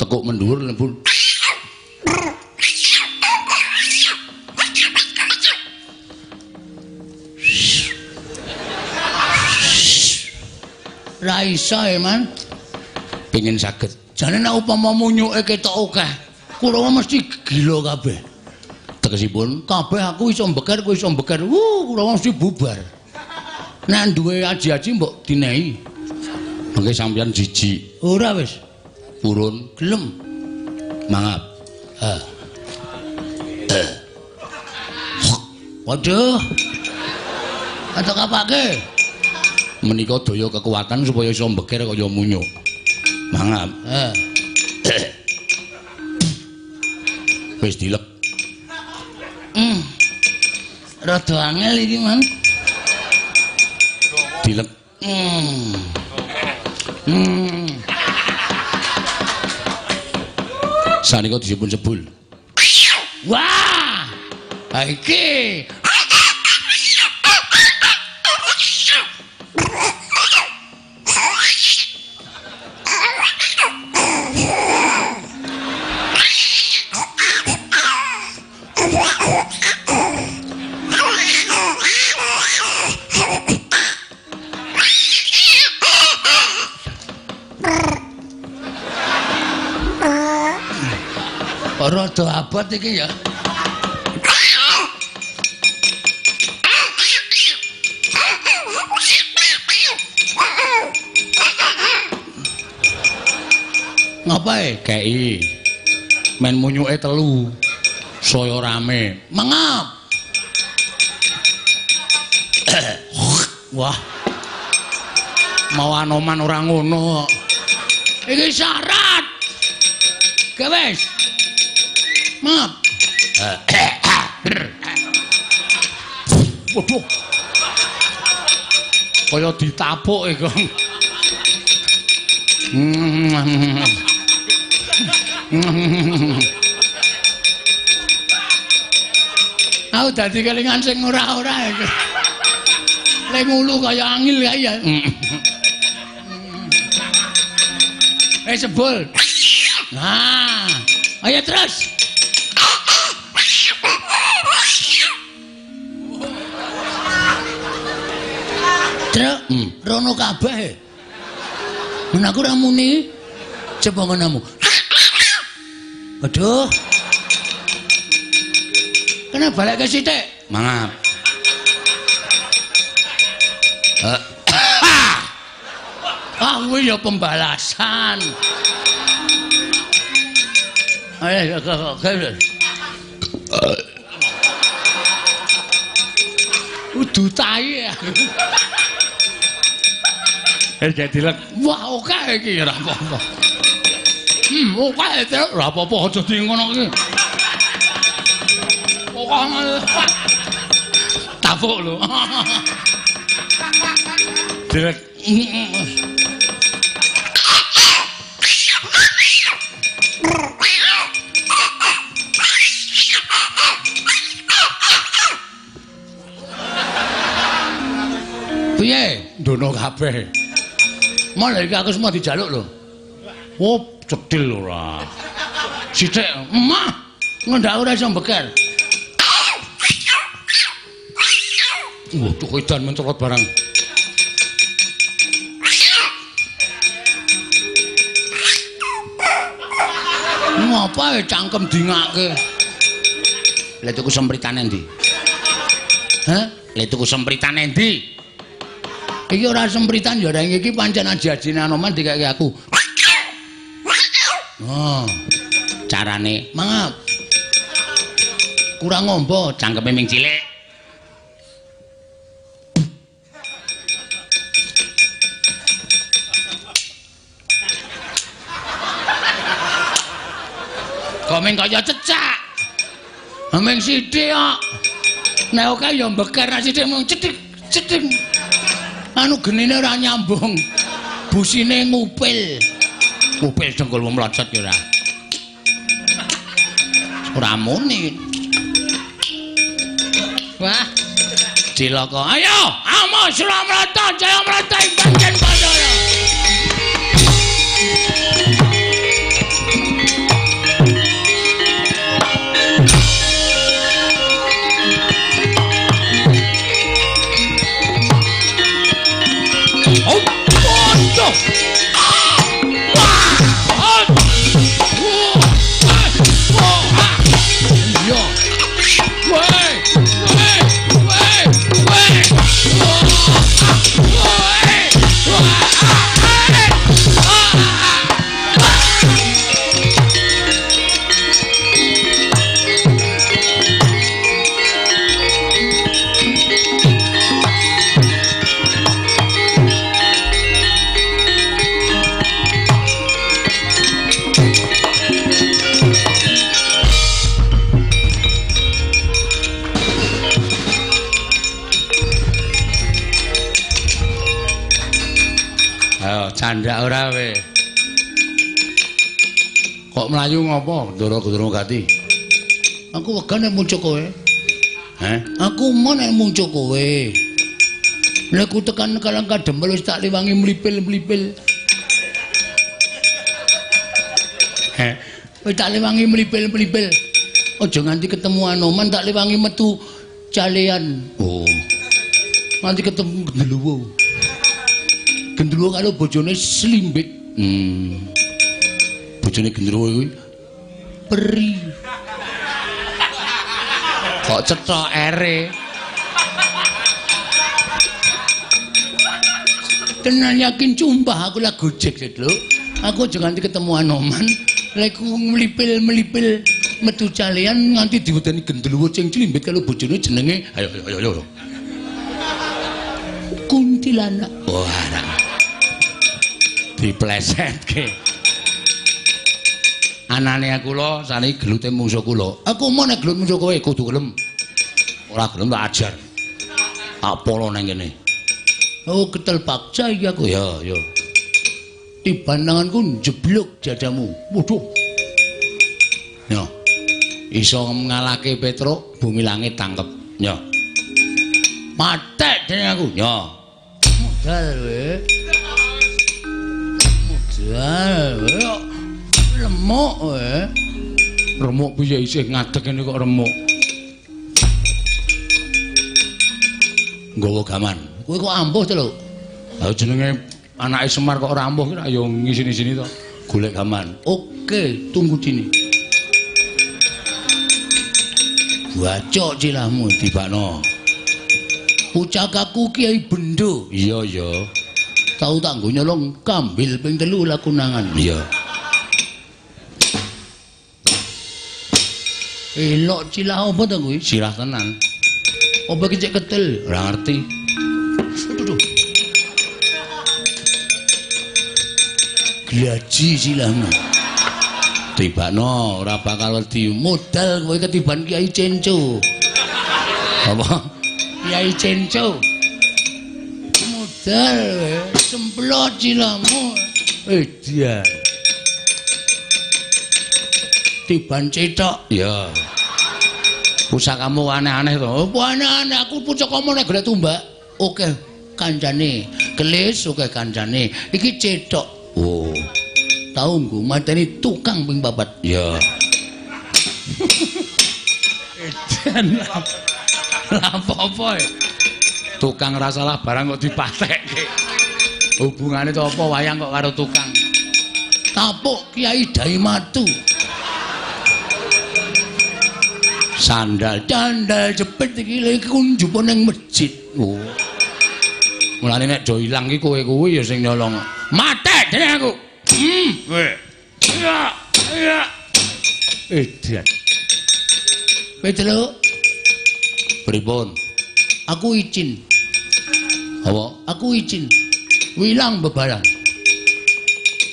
Tekuk mendhuwur nyebul. Ra iso Man. Pengin saged. Jane nek upama munyuke ketok akeh, kula mesti gila kabeh. Tegesipun kabeh aku iso mbeker, kowe iso mbeker. Kula mesti bubar. Nek duwe aji-aji mbok dinehi. Mengke sampeyan jijik. Ora wis. Purun gelem. Mangap. Waduh. Atok apake? Menika daya kekuatan supaya iso mbeker kaya munyuk. Mangap. Wis dilek. Rada angel iki, Man. Dilek. Sanika disebut sebul. Wah! Ha iki rada abot iki ya. Ngapae? Kei. Men munyuke telu. Saya rame. Mangap. Wah. Mau Anoman ora ngono kok. Iki syarat. Gawes. Mangap. Waduh. Kaya ditapuk iki. Aku dadi kelingan sing ora-ora iki. Lek ngulu kaya angil kae ya. Sebul. Nah, ayo terus. Truk, rono kabeh. Men aku ra muni. Coba ngono. Aduh. Kena balik ke sithik. Mangap. Kuwi ya pembalasan. Ayo udu tae. Jadi lek wah oke iki ora apa-apa. Oke ora apa-apa aja di ngono iki. Pokoke tapuk lho. Dilek piye ndono kabeh. Malah iki aku semua dijaluk lho. Oh, cedil ora. Sithik, emah. Ngendak ora iso beker. Tuh edan mencolot barang. Ngapa cangkem dingake? Lha tuku sempritane ndi? Hah? Lha tuku sempritane ndi? Iki ora sempritan ya ora iki pancen aji-ajine Anoman dikake aku. Oh. Carane, mangap. Kurang ngombo, cangkeme ming cilik. Komeng kaya cecak. Ameng sithik kok. Nek oke ya mbeker sithik mung cedik. Anu genine ora nyambung. Busine ngupil. Ngupil dengkul mlocot ya ora. Ora muni. Wah. Cilaka. Ayo, amo Suramarta, Jaya Marta ing Panjen Pandana. Candhak ora we. Kok mlayu ngopo, Ndara Gati? Aku wega nek muncul kowe. Heh? Aku mau nek muncul kowe. Nek ku tekan kalang kadempel wis tak liwangi mlipil-mlipil. Heh? Wis tak liwangi mlipil-mlipil. Aja nganti ketemu Anoman tak liwangi metu calean. Oh. Nanti ketemu Genderuwo. Genderuwo karo bojone Slimbik. Bojone Genderuwo kuwi peri. Kok cetok ere. Tenan yakin cumpah aku lah gojek lho. Aku aja nganti ketemu Anoman, lek mlipil-mlipil metu calean nganti diwedani Genderuwo sing Slimbik karo bojone jenenge ayo. Kuntilanak. Wah. Diplesetke. Anane kula saniki gelute mungsuh kula. Aku mau nek gelut mungsuh kowe kudu gelem. Ora gelem tak ajar. Tak polo nang kene. Oh, ketel paksa iki aku ya. tiban tanganku jeblok dadamu. Waduh. Yo. Iso ngalahke Petruk, bumi langit tangkep. Yo. Matek dening aku. Yo. Modal kowe. Modal kowe. Remuk kowe. Remuk piye isih ngadeg ngene kok remuk. Nggawa gaman. Kowe kok ampuh to lho. Lah jenenge anake Semar kok ora ampuh kira ya ngisini-sini to. Golek gaman. Oke, tunggu dini. Bacok cilahmu tibakno. Ucakaku Kiai Bendo. Iya ya. Tau tak nggo nyolong kambil ping 3 lakunangan. Iya. Elok cilah apa to kuwi? Cilah tenan. Apa ki cek ketel? Ora ngerti. Aduh. Glaji cilahmu. Tibakno ora bakal wedi modal kowe ketiban Kiai Cenco. Apa? Kiai Cenco. Modal semplot cilahmu. Edian. Tiban cetok. Ya. Pusakamu aneh-aneh to. Apa aneh-aneh aku pusakamu nek golek tumbak. Oke, kancane. Gelis oke kancane. Iki cetok. Oh. Tahu nggo mateni tukang ping 4. Ya. Edan apa-apa. Tukang ra salah barang kok dipatekke. Hubungane to apa wayang kok karo tukang. Tapuk Kiai Dai Matu. Sandal jepit iki lho kunjup ning masjid. Oh. Mulane nek do ilang iki kowe kuwi ya sing nyolong. Matek dening aku. Kowe. Ya. Edan. Petruk. Pripun? Aku izin. Apa? Aku izin. Wilang bebarang.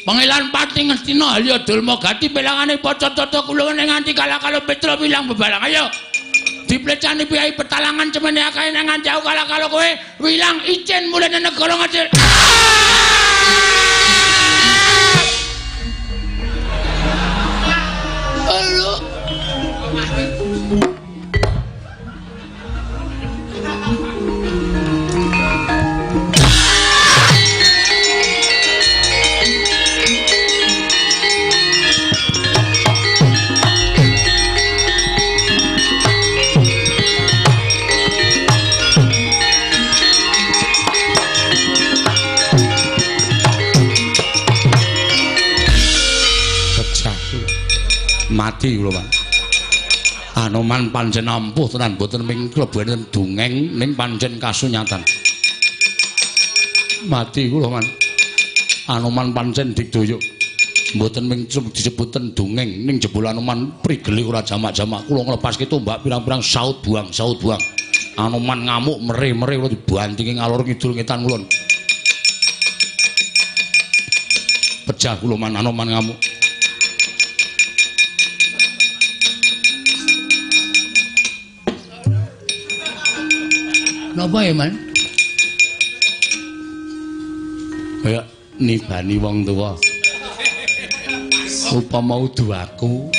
Pangelan Pati ngestina Halya Dulma Gati pelangane Pacatata kula nganti kala-kala Petra wilang bebarang. Ayo. Diplecani piyai petalangan cemene akae nang jauh kala-kala kowe wilang izin mulane negara ngajil. Halo. Mati kula Pak. Anoman pancen ampuh tenan boten ming klebanen dongeng ning pancen kasunyatan. Mati kula Man. Anoman pancen digdoyo. Mboten ming disebuten dongeng ning jebul Anoman prigele ora jamak-jamak kula nglepaske tombak pirang-pirang saut buang. Anoman ngamuk mere-mere kula dibantingi ngalor ngidul ngetan kulon. Pecah kula Man Anoman ngamuk. Napa ya, Man? Kaya nibani wong tuwa. Upama uduaku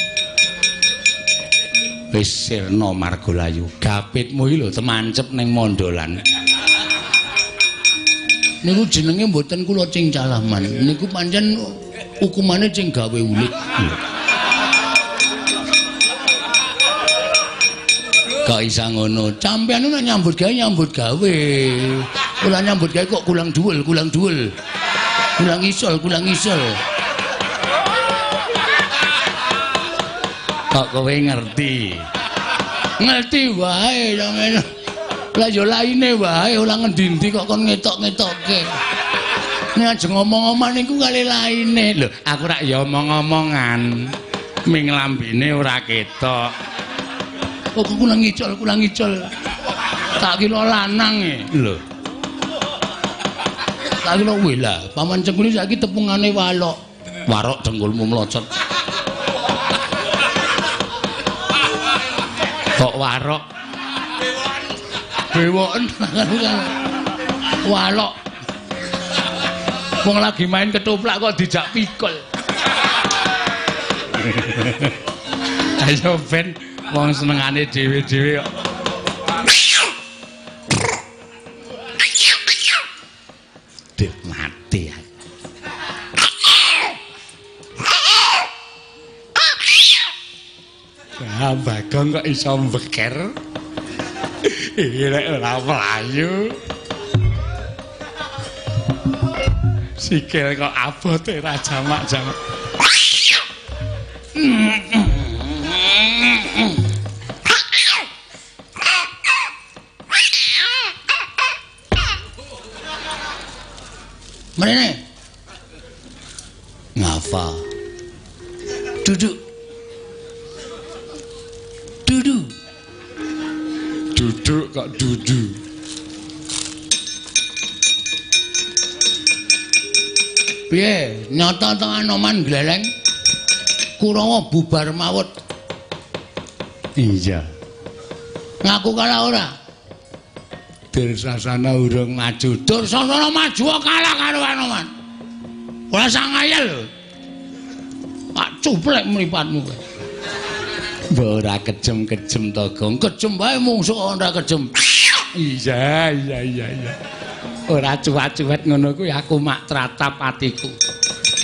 wis sirna margalayu. Gapitmu iki lho temancep ning mondolan. Niku jenenge mboten kula cing calah, Man. Niku pancen hukumane cing gawe ulit. Kok isa ngono? Sampeyan nek nyambut gawe. Kula nyambut gawe kok kulang duwel. Kulang isol. Kok kowe ngerti? Ngerti wae sampeyan. Lah ya laine wae ora ngendi-endi kok kon ngetok-ngetokke. Nek aja ngomong-ngomong niku kali laine. Lho, aku rak ya omong-omongan. Ming lambene ora ketok. Kok kulang ngicol. Tak kira lanang e. Lho. Tak kira weh lah, paman cengkuli saiki tepungane walok. Warok dengkulmu mlocot. Kok warok? Bewoken. Walok. Wong lagi main ketoprak kok dijak pikul. Ayo ben wong senengane dhewe-dhewe kok. Dek mati aku. Bagong kok iso mbeker. Iki nek ora mlayu. Sikil kok abote ra jamak-jamak. Mrene. Ngapa? Duduk. Duduk. Duduk kok duduk. Piye? Nyata to Anoman gleleng? Kurawa bubar mawut. Iya. Ngaku kalah ora? Dursasana urung maju. Dursasana maju kalah karo Anoman. Ora sangayel lho. Pak cuplek mripatmu kowe. Mbok ora kejem-kejem to, Gong. Kejem wae mungsuh ora kejem. Iya. Ora cuwat-cuwet ngono kuwi aku mak tratap atiku.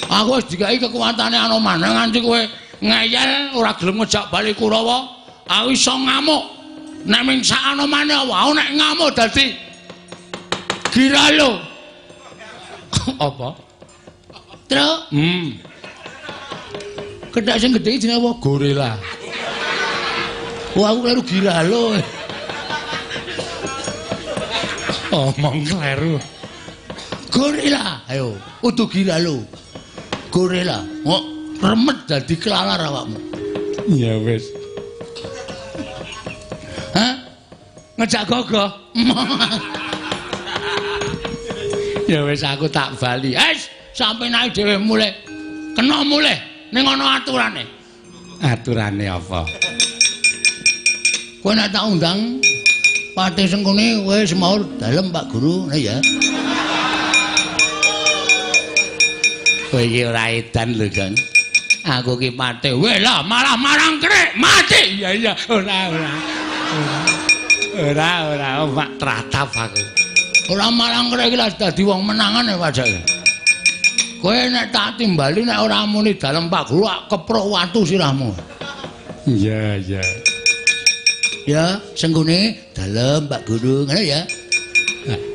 Aku wis dikai kekuatane Anoman nganti kowe ngeyel ora gelem ngejak bali Kurawa. Aku iso ngamuk. Nek ming sak Anomane wae nek ngamuk dadi Giralo. Apa? Truk. Kedhak sing gedhe jenenge apa? Gorila. Wah, aku kleru Giralo. Omong kleru. Gorila. Ayo, udu Giralo. Gorila. Kok remet dadi kelalar awakmu. Ya wis. Hah? Ngejak gogo. Ya wis aku tak bali. Sampe naik dhewe mulih. Kena mulih ning ana aturane. Aturane apa? Kowe nek tak undang Pati Sengkuni kowe semaur dalem Pak Guru, ya. Kowe iki ora edan lho, Gang. Aku ki Pati. Weh lah malah marang krek, mati. Iya, ora, Pak tratap aku. Ora marang krek iki lah dadi wong menangan ya pajake. Kowe nek tak timbali nek ora muni dalem Pak Guru keprok watu sirahmu. Iya. Ya, Sengkuni dalem Pak Guru, ngono ya.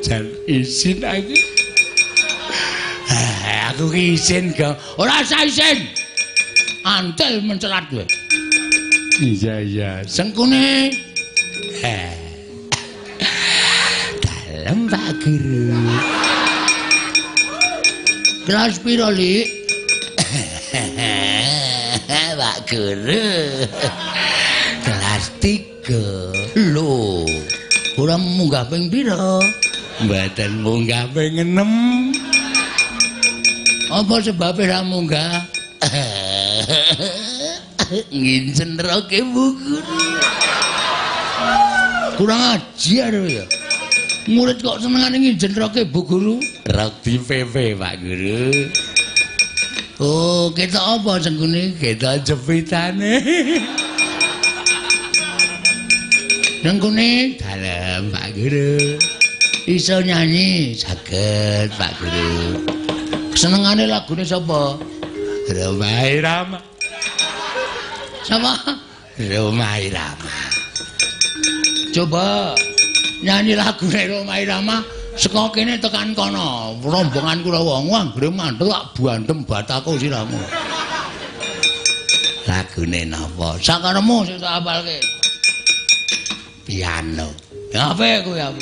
Jan izin aku. Aku ki izin, Gong. Ora usah izin. Antel mencelat kowe. Iya. Sengkuni. Dalem Pak Guru. Kelas piro, Lik? Pak Guru. Kelas 3. Lho, ora munggah ping pira? Mboten munggah ping 6. Apa sebabe ra munggah? Nginjen roke Bu Guru. Kurang ajar ya. Murid kok senengane nginjen roke Bu Guru? Rok di PP Pak Guru. Oh, ketok apa Sengkuni? Ketok jepitane. Sengkuni dalem Pak Guru. Iso nyanyi saged Pak Guru. Senengane lagune sapa? Romai Rama. Sapa? Romai Rama. Coba nyanyi lagune Romai Rama saka kene tekan kono. Rombongan Kurawa anggere mandheng tak bandem batako siramu. Lagune napa? Sakaremu sing tak apalke. Piano. Ya apa kuwi aku?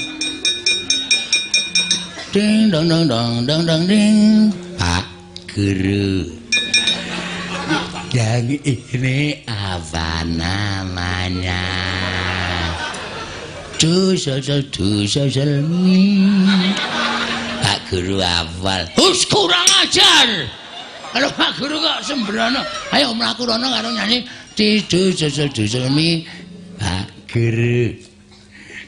Ding dong dong dong dong dong ding. Pak Guru. Yang ini apa namanya? Duselmi. Pak Guru hafal. Hus kurang ajar. Kalau Pak Guru kok sembrono. Ayo mlaku rono karo nyanyi duselmi. Pak Guru.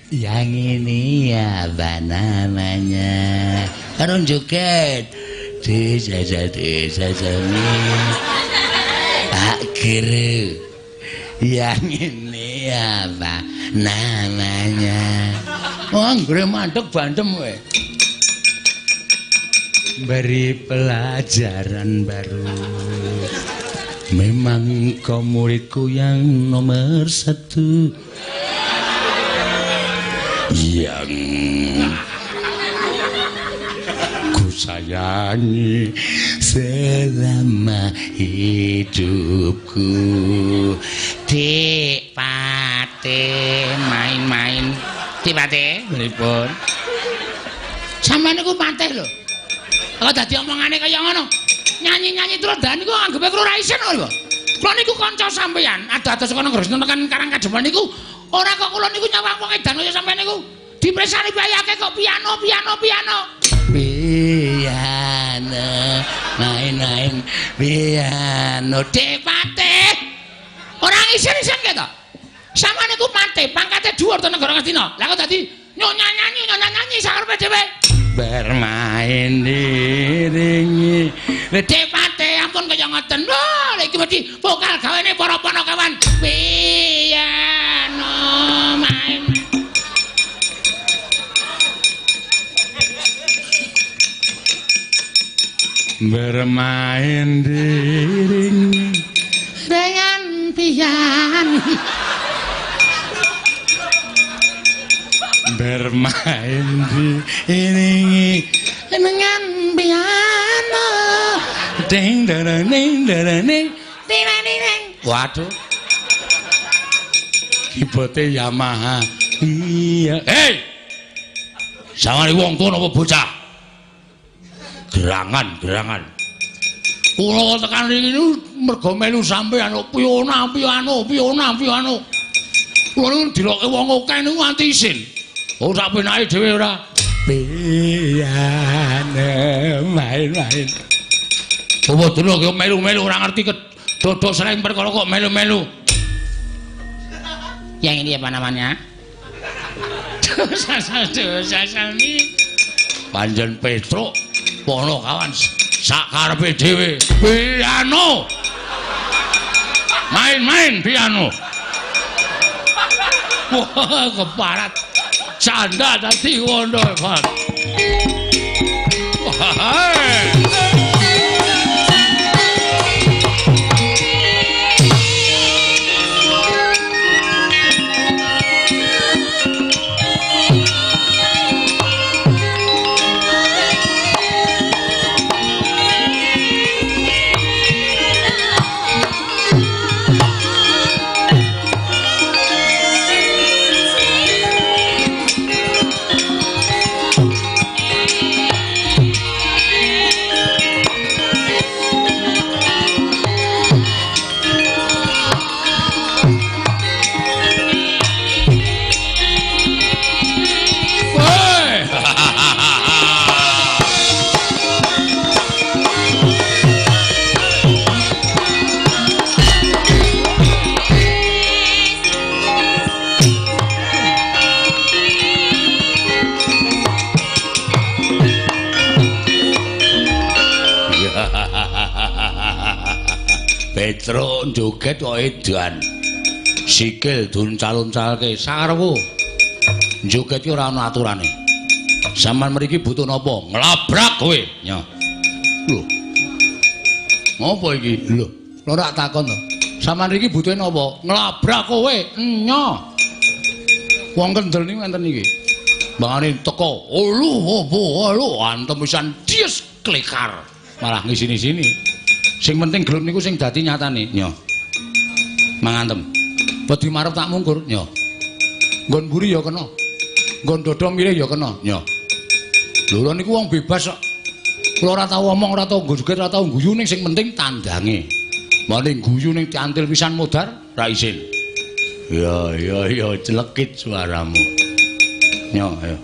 Yang ini apa namanya? Karo joget. Sesami. Akhir yang ini apa namanya? Anggere mandeg bandem kowe. Beri pelajaran baru. Memang kau muridku yang nomor 1. Yang ku sayangi selama hidupku. Dik Pate main-main. Dik Pate pripun? Sampeyan niku patih lho. Kok dadi omongane kaya ngono? Nyanyi-nyanyi trodan niku anggepe kula ra isin lho. Kula niku kanca sampeyan, ada-ados kono Gresna tekan Karang Kademan niku ora kok kula niku nyawang wong edan kaya sampeyan niku. Dipresani bayake kok piano. Piano, main-main piano. Dik Pate. Ora isin-isin ke to? Sampeyan niku Pate, pangkate dhuwur to negara Ngastina. Lah kok dadi nyanyi sakarep dhewe. Bermain diringi. Dik Pate ampun kaya ngoten. Lha iki mesti vokal gawene para panakawan. Piano main. Bermain diringi dengan piano. Bermain diiringi dengan piano. Ding ding ding ding ding. Waduh. Kibote Yamaha. Iya. Hei. Sawari wong tuwa napa bocah? Gerangan. Kula tekan iki mergo melu sampeyan piano. Kula diloke wong akeh niku nganti isin. Oh sak penake dhewe ora. Piano main-main. Apa dulu kok melu-melu ora ngerti dodo sering perkara kok melu-melu. Yang ini apa namanya? Dosa sami. Panjen Petruk pono kawan sak karepe dhewe. Piano. Main-main piano. Wah, keparat. Canda dadi ngono, Pak. Petruk joget kok edan. Sikil duncal-uncalke sarwu. Joget ki ora ana aturane. Sampeyan mriki butuh napa? Nglabrak kowe. Nyo. Lho. Ngopo iki? Lho, ora takon to. Sampeyan mriki butuhe napa? Nglabrak kowe. Nyo. Wong kendel niku enten iki. Bangane teko. Lho, antem pisan dies klikar. Malah ngisini-sini. Sing penting gelem niku sing dadi nyatane, Nyo. Mangantem. Wedi marep tak mungkur, Nyo. Nggon mburi ya kena. Nggon dada milih ya kena, Nyo. Lho niku wong bebas kok. Kula ora tau omong, ora tau nggo joget, ora tau guyu ning sing penting tandange. Mane guyu ning cantil pisan modar ra isin. Ya, celekit suaramu. Nyo, ayo.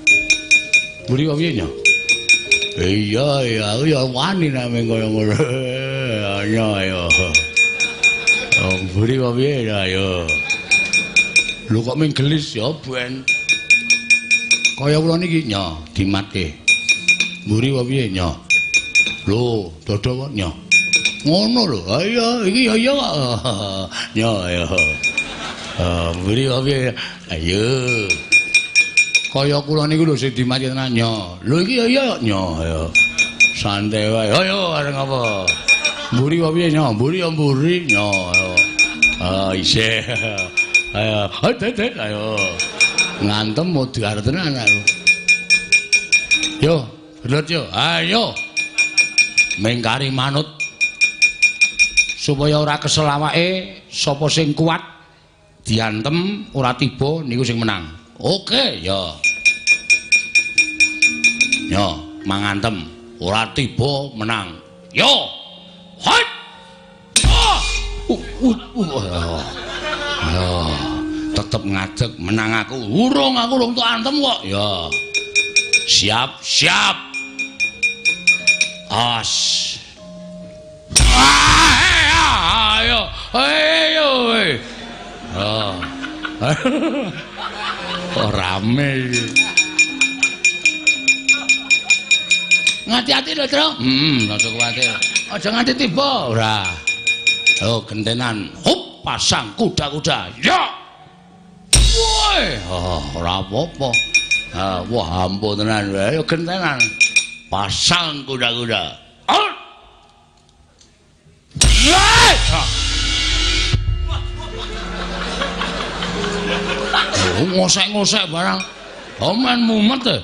Mburi kok piye, Nyo? Iya, wani nek meng kaya ngono. Ayo. Oh, mburi kok piye ayo. Lho kok ming gelis ya ben. Kaya kula niki, Nyo, dimatke. Mburi kok piye, Nyo? Lho, dodo nya. Ngono lho. Ayo iki ya kok. Nya ya. Mburi piye? Ayo. Kaya kula niku lho sing dimati tenan nya. Lho iki ya nya ya. Santai wae. Ayo areng apa? Mburi piye nya? Mburi ya mburi nya. Isih. Ayo, ayo. Ngantem modar tenan aku. Yo, gelut yo. Ayo. Mengkari manut supaya ora kesel awake, sapa sing kuat diantem ora tiba niku sing menang. Oke, ya. Yo, mangantem ora tiba menang. Yo. Hot. Ayo, tetep ngadeg menang aku. Urung tok antem kok. Ya. Siap. As. Ayo. Oh, rame iki. Ngati-ati lho, Tru. Aja kuwatir. Aja nganti tiba. Ora. Oh, gentenan. Hup, pasang kuda-kuda. Ya. Woi, ora apa-apa. Wah, ampun tenan. Ayo gentenan. Pasang kuda-kuda. Ngosek-ngosek barang. Omen mumet e.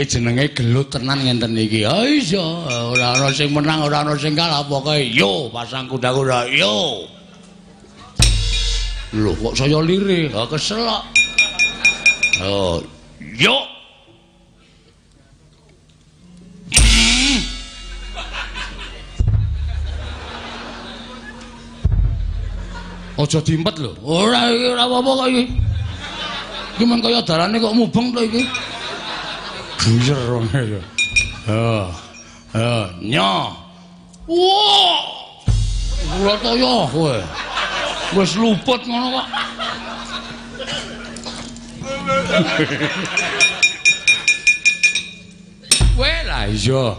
Jenenge gelut tenan ngenten iki. Iya, ora ana sing menang, ora ana sing kalah, pokoke yo pasang kuda-kuda, yo. Lho, kok saya lirih? Kesel kok. Oh, yo. Aja diempet lho. Ora iki ora apa-apa kok iki. Iki men kaya dalane kok mubeng to iki. Guyer wong nya. Wah. Kula toyo kowe. Wis luput ngono kok. Kowe lah iya.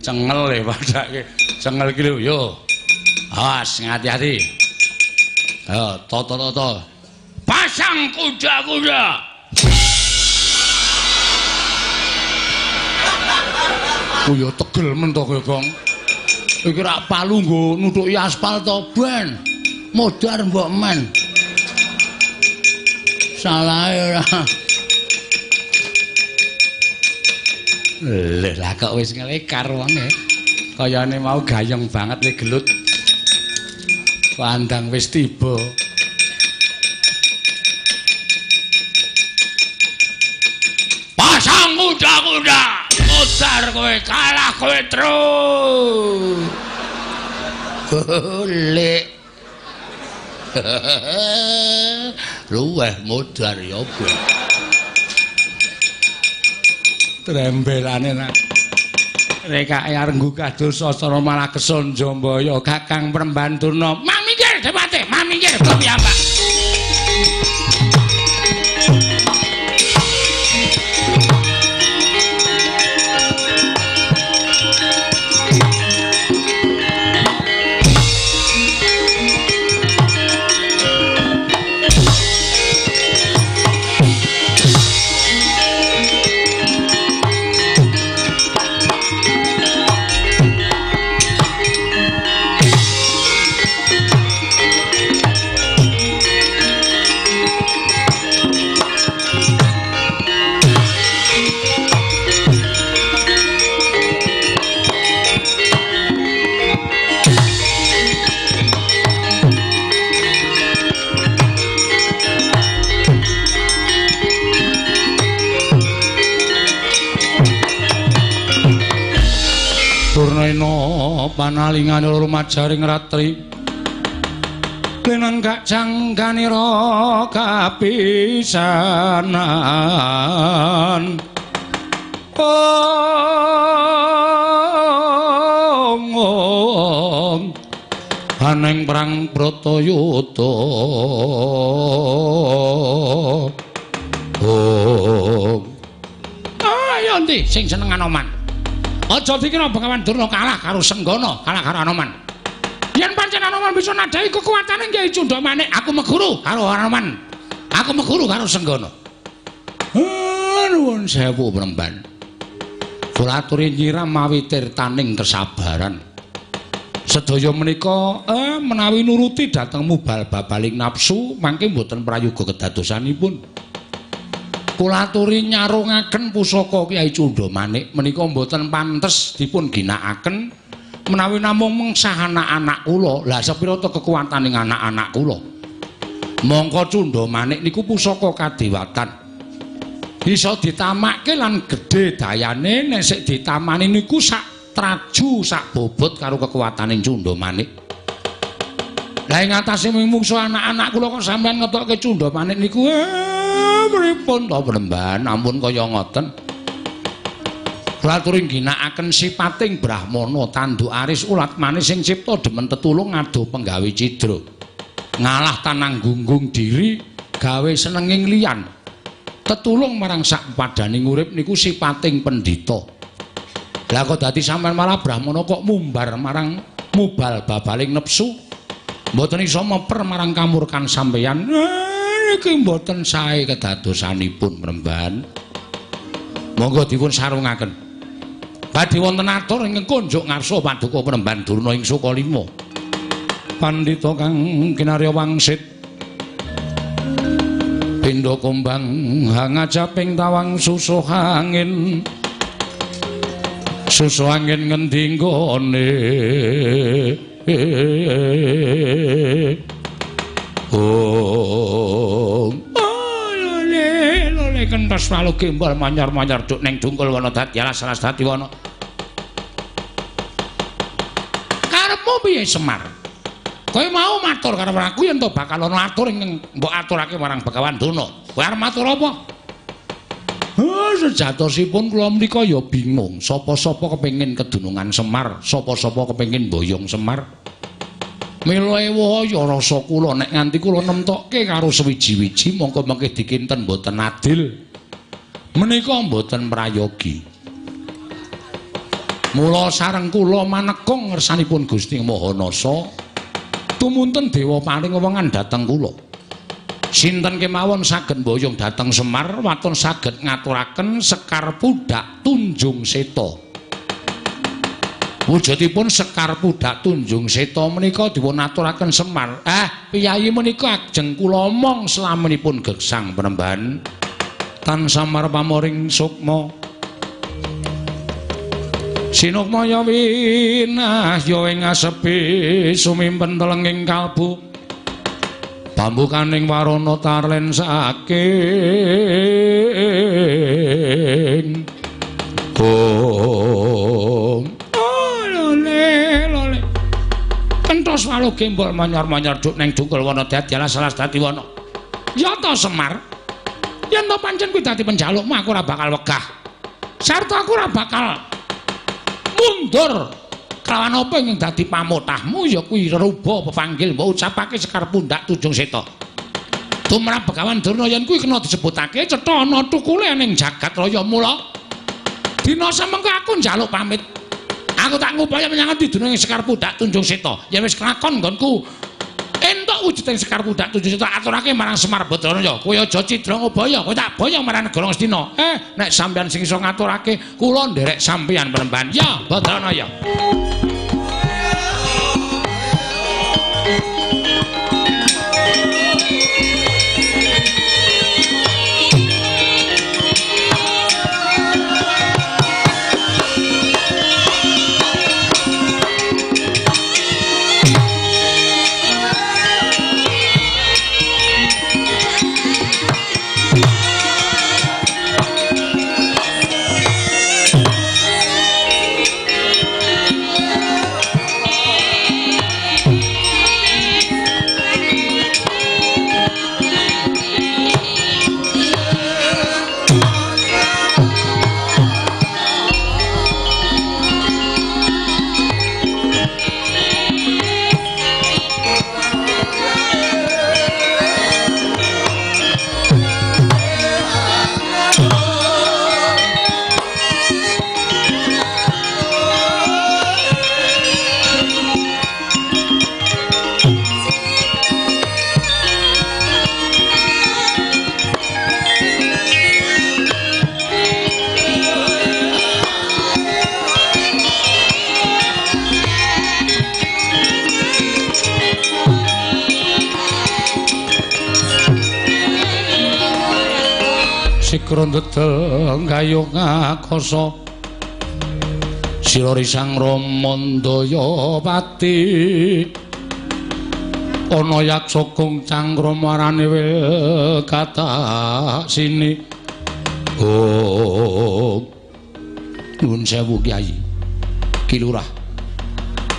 Cengel e padake. Cengel iki lho yo. Awas ngati-ati. Ayo, toto. Pasang kuda-kuda. Oh ya tegel men to kowe, Gong. Iki rak palu nggo nutuki aspal to, Ben. Modar mbok men. Salahe ora. Lha lah kok wis ngelekar wonge. Kayane mau gayeng banget le gelut. Pandang wis tiba. Pasang kuda-kuda. Modar kowe, kalah kowe terus. Lek. Luweh modar ya, Bu. Trembelane nak. Rekake arenggu kados sasana malah keson Jambaya Kakang Prembandurna. Mamingkir depate, mamingkir piyambak. Panalingane rumajaring ratri pinenggak jangganira kapisanan aneng perang Bratayuda ayo ndi sing seneng Anoman Aja dikira Begawan Durna kalah karo Senggana, kalah karo Anoman. Yen pancen Anoman bisa nadhahi kekuatane Kyai Cundamanik, aku meguru karo Anoman. Aku meguru karo Senggana. Nuwun sewu Pramban. Kula aturi nyiram mawi tirtaning kesabaran. Sedaya menika menawi nuruti dhateng mubal-babaling nafsu mangke mboten prayoga kedadosanipun. Kula aturi nyarungaken pusaka Kyai Cundamanik menika mboten pantes dipun ginakaken menawi namung mengsah anak-anak kula. Lah sepira to kekuwataning anak-anak kula. Mongko Cundamanik niku pusaka kadewatan. Bisa ditamakke lan gedhe dayane nek sik ditamani niku sak traju sak bobot karo kekuwataning Cundamanik. Lah ing atase mungsuh anak-anak kula kok sampean ngetokke Cundamanik niku pripun to Pramban ampun kaya ngoten. Kula aturi ginakaken sipating Brahmana tanduk aris ulat manis sing cipta demen tetulung ado penggawe cidra. Ngalah tanang gunggung diri gawe senenging liyan. Tetulung marang sak padaning urip niku sipating pendhita. Lah kok dadi sampean malah Brahmana kok mumbar marang mubal babaling nepsu. Mboten iso meper marang kamurkan sampeyan. Iki mboten sae kedadosanipun Pramban. Monggo dipun sarungaken. Badhe wonten atur ing konjuk ngarsa paduka Pramban Durna ing Sukalima. Pandhita kang kinarya wangsit Pindha kumbang hangajaping tawang susuh angin. Susuh angin ngendi nggone. Lole kenthos walu gembol manyar-manyar duk ning dungkul wana dadi alas-alas dadi wana. Karepmu piye Semar? Kowe mau matur karo aku yen to bakal ana atur ing mbok aturake marang Begawan Durna. Kowe arep matur apa? Sejatosipun kula menika ya bingung. Sapa-sapa kepengin kedunungan Semar, sapa-sapa kepengin mboyong Semar. Mila ewa ya rasa kula nek nganti kula nemtokke karo sewiji-wiji mongko mengke dikinten mboten adil. Menika mboten prayogi. Mula sareng kula manekung ngersanipun Gusti Mahanasa tumunten dewa paring wewengan dhateng kula. Sinten kemawon saged mboyong dhateng Semar waton saged ngaturaken Sekar Pudak Tunjung Seta. Wujudipun Sekar Pudak Tunjung Seta menika dipun aturaken Semar. Piyayi menika ajeng kula omong slaminipun gesang Pramban. Tan Semar pamoring sukma. Sinukmaya winah ya ing asepi sumimpen telenging kalbu pambukaning warana tarlen saking lole kenthos walu gembol manyar-manyar duk ning dungkul wana dadi alas-alas dadi wana. Ya ta Semar, yen to pancen kuwi dadi penjalukmu aku ora bakal wegah sarta aku ora bakal mundur kelawan apa yang dadi pamutahmu ya kuwi ruba pepanggil mbok ucapake Sekar Pundak Tunjung Seta. Tumrap Begawan Durna yen kuwi kena disebutake cetha ana tukule ning jagat raya mula. Dina semengko aku njaluk pamit. Aku tak ngupaya menyang diduning Sekar Pundak Tunjung Seta. Yen wis kelakon nggonku entuk wujuding Sekar Pundak Tunjung Seta aturake marang Semar Badraya. Kowe aja cidra ngobaya, kowe tak boyong marang negara Ngastina. Nek sampeyan sing iso ngaturake, kula nderek sampeyan Pramban. Ya, Badranaya. sikra ndedel gayung akasa sira risang Ramandaya pati ana yaksa kung cangkram warane wil kata sini nuwun sewu Kyai Ki Lurah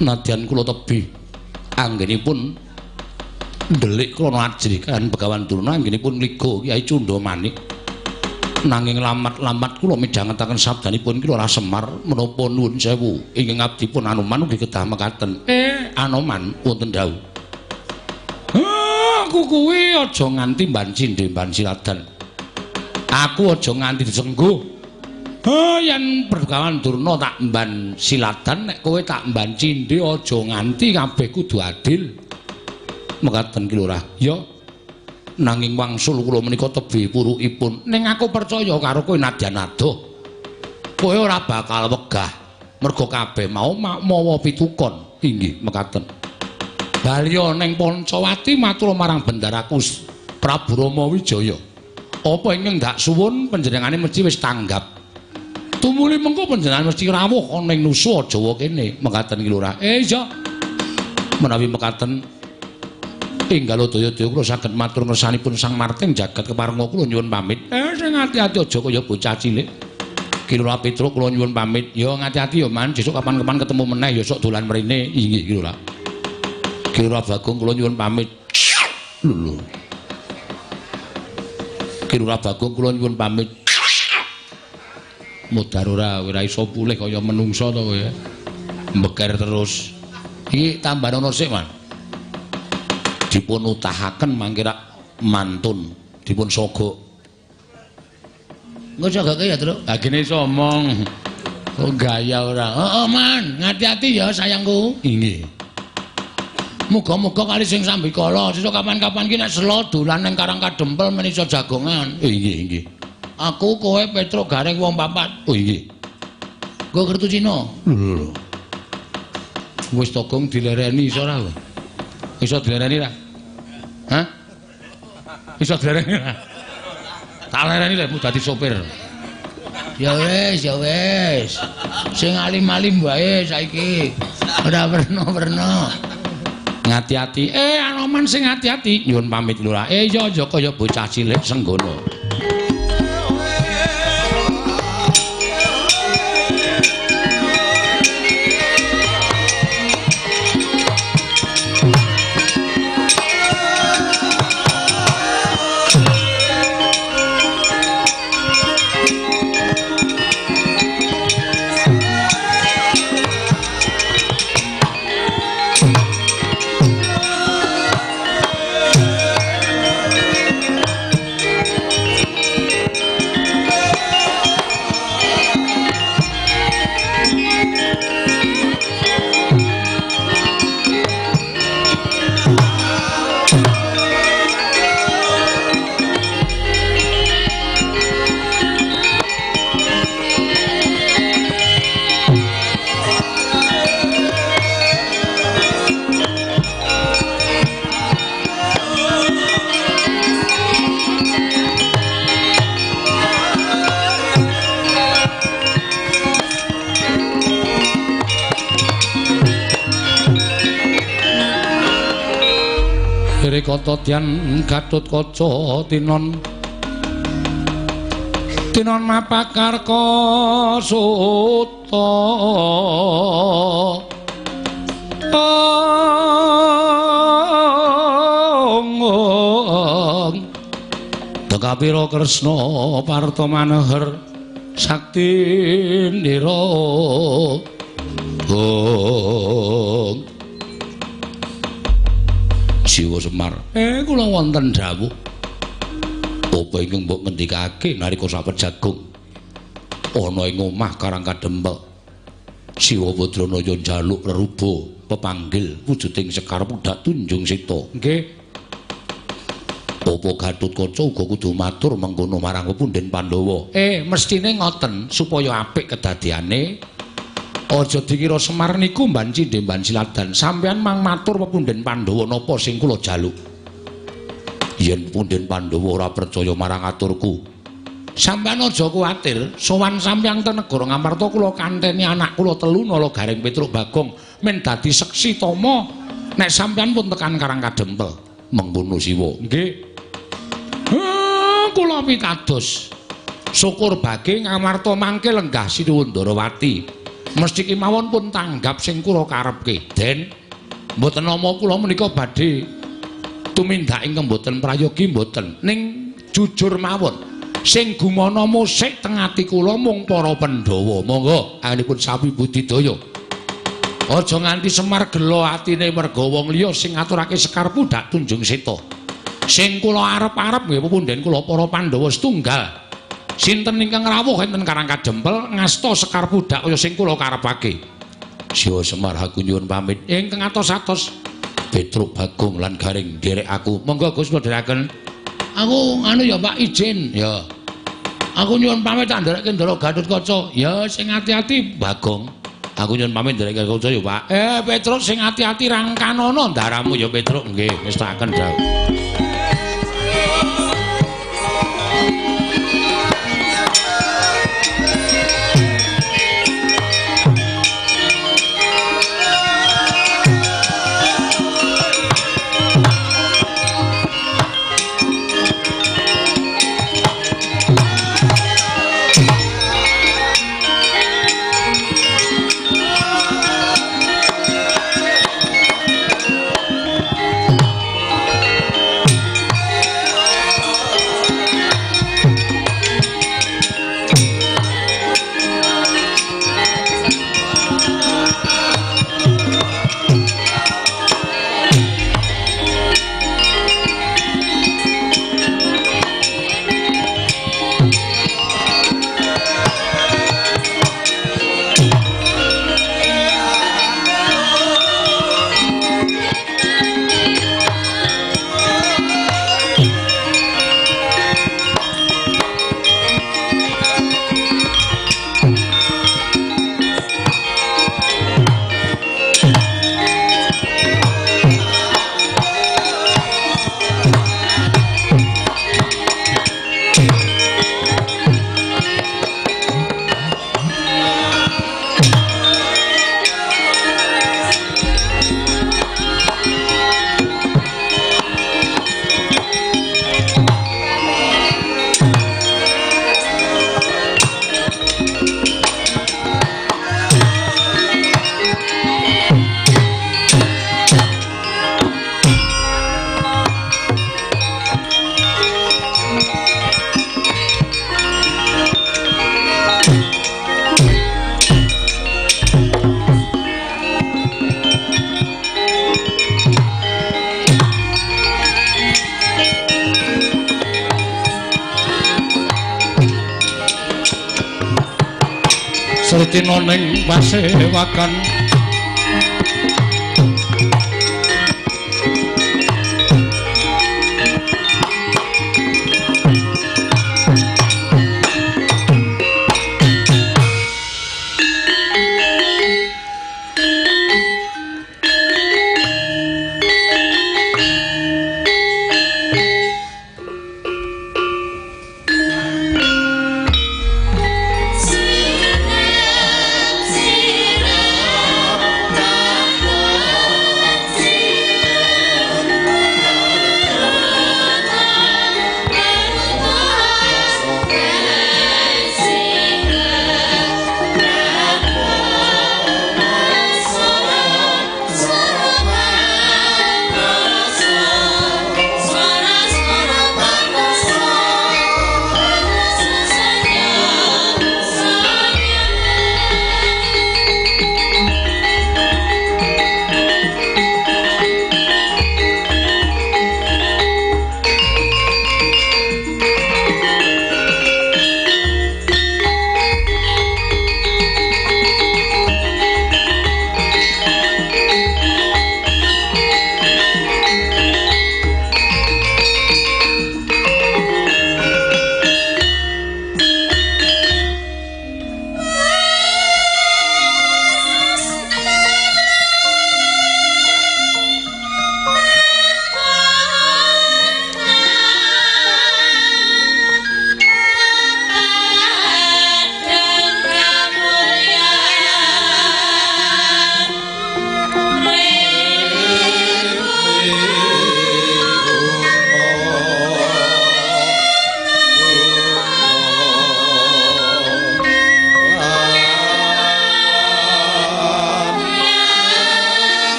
nadyan kula tebih anggenipun ndelik krana ajrikan Begawan Durna anggenipun liga Kyai Cundamanik nanging lamat-lamat kula midhangetaken sabdanipun Ki Lurah Semar menapa nuwun sewu ingkang abdipun Anoman ugi kedah mekaten Anoman wonten dawuh aku kuwi aja nganti mbancindhe mbanciladan aku aja nganti disengguh yen Begawan Durna tak mban siladan nek kowe tak mban cindhe aja nganti kabeh kudu adil mekaten Ki Lurah ya nanging wangsul kula menika tebih purukipun ning aku percaya karo kowe nadyan adoh kowe ora bakal wegah mergo kabeh mau mawa pitukon inggih mekaten Balya ning Pancawati matur marang Bendaraku Prabu Rama Wijaya apa ingkang ndak suwun panjenengane mesti wis tanggap tumuli mengko panjenengan mesti rawuh ana ing Nusa Jawa kene mekaten Ki Lurah iya menawi mekaten enggal daya-daya kula saged matur ngersanipun Sang Marting jagat keparenga kula nyuwun pamit sing ati-ati aja kaya bocah cilik Ki Lurah Petruk kula nyuwun pamit ya ngati-ati ya Man sesuk kapan-kapan ketemu meneh ya sok dolan mrene inggih Ki Lurah Ki Lurah Bagong kula nyuwun pamit lho Ki Lurah Bagong kula nyuwun pamit modar ora iso pulih kaya menungsa to kowe mbeker terus iki tambah ana sik Man dipun utahaken mangke rak mantun dipun sogok engko sogoke ya Truk ha gene iso omong kok gaya ora heeh Man ngati-ati ya sayangku inggih muga-muga kali sing sambikala sesuk kapan-kapan ki nek selo dolan ning Karang Kadempel men iso jagongan inggih aku kowe Petruk Gareng wong papat oh inggih nggo kertu Cina lho wis togong dilereni iso ora iso dilereni ra hah iso dilereni ra tak lereni lek dadi sopir ya wis sing alim-alim wae saiki ora werna-werna ngati-ati Anoman sing hati-hati nyuwun pamit Lurah iya aja kaya bocah cilik senggono Kata Dian Gatotkaca tinon mapakarka suta Dekapira Kresna Parta Maneher Sakti Ndira Jiwa Semar kula wonten dawuh apa ingkang mbok ngendikake nalika sapet jagung ana ing omah Karang Kadempel Siwa Badranaya njaluk reruba pepanggil wujuding Sekar Pudak Tunjung Sita nggih apa Gatotkaca uga kudu matur mengkono marang Pepundhen Pandhawa mestine ngoten supaya apik kedadiane aja dikira Semar niku mban cindhe mban siladan sampeyan mang matur Pepundhen Pandhawa napa sing kula jaluk yen Pepundhen Pandhawa ora percaya marang aturku Sampeyan aja kuwatir, sowan sampeyan ten negara Ngamarta kula kanteni anak kula telu nala Garing Petruk Bagong men dadi seksi tama nek sampeyan pun tekan Karang Kadempel. Mengkono siwa. Nggih. Kula pitados. Syukur bage Ngamarta mangke lenggah Sinuwun Ndarawati. Mesti kemawon pun tanggap sing kula karepke. Den, mboten nama kula menika badhe tumindak ing mboten prayogi mboten. Ning jujur mawon. Sing gumana musik teng ati kula mung para Pandhawa. Monggo anipun sapi budidaya. Aja nganti Semar gelo atine merga wong liya sing ngaturake sekar pundhak Tunjung Seta. Sing kula arep-arep nggih pepundhen kula para Pandhawa setunggal. Sinten ingkang rawuh enten Karang Kadempel ngasta sekar pundhak kaya sing kula karepake. Siwa Semar aku nyuwun pamit. Ingkang atos-atos Petruk Bagong lan Garing nderek aku. Monggo Gus kula dherekaken. Aku anu ya Pak izin ya. Aku nyuwun pamit tak nderekke Ndara Gatotkaca. Ya sing ati-ati Bagong. Aku nyuwun pamit nderekke Kaca ya Pak. Petruk sing ati-ati rangkanono ndaramu ya Petruk nggih wis taken dawuh. Sretina ning pasewakan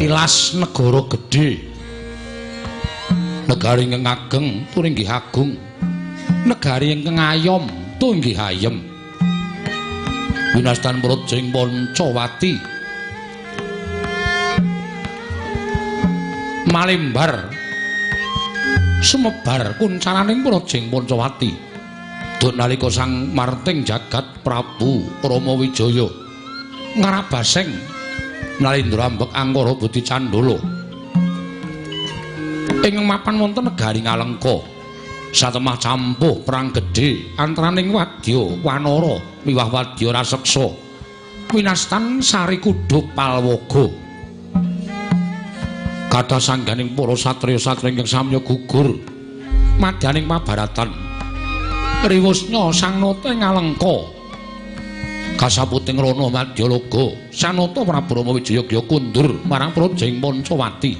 Tilas negara gedhe, negari ingkang ageng tur inggih agung, negari ingkang ayom tur inggih ayem. Winastan Projeng Pancawati malembar sumebar kuncaraning Projeng Pancawati. Duk nalika Sang Marting Jagat Prabu Rama Wijaya ngarabaseng Nalindra ambek Angkara Budi Candala ing mapan wonten negari Ngalengka satemah campuh perang gedhe antaraning Wadya Wanara miwah Wadya Raseksa winastan Sari Kudhup Palwaga kathah sangganing para satriya-satriya ingkang samya gugur madyaning pabaratan riwusnya Sang Nata ing Ngalengka kasaputing Rana Madyalaga Sanata Prabu Rama Wijaya kundur marang Projeng Pancawati.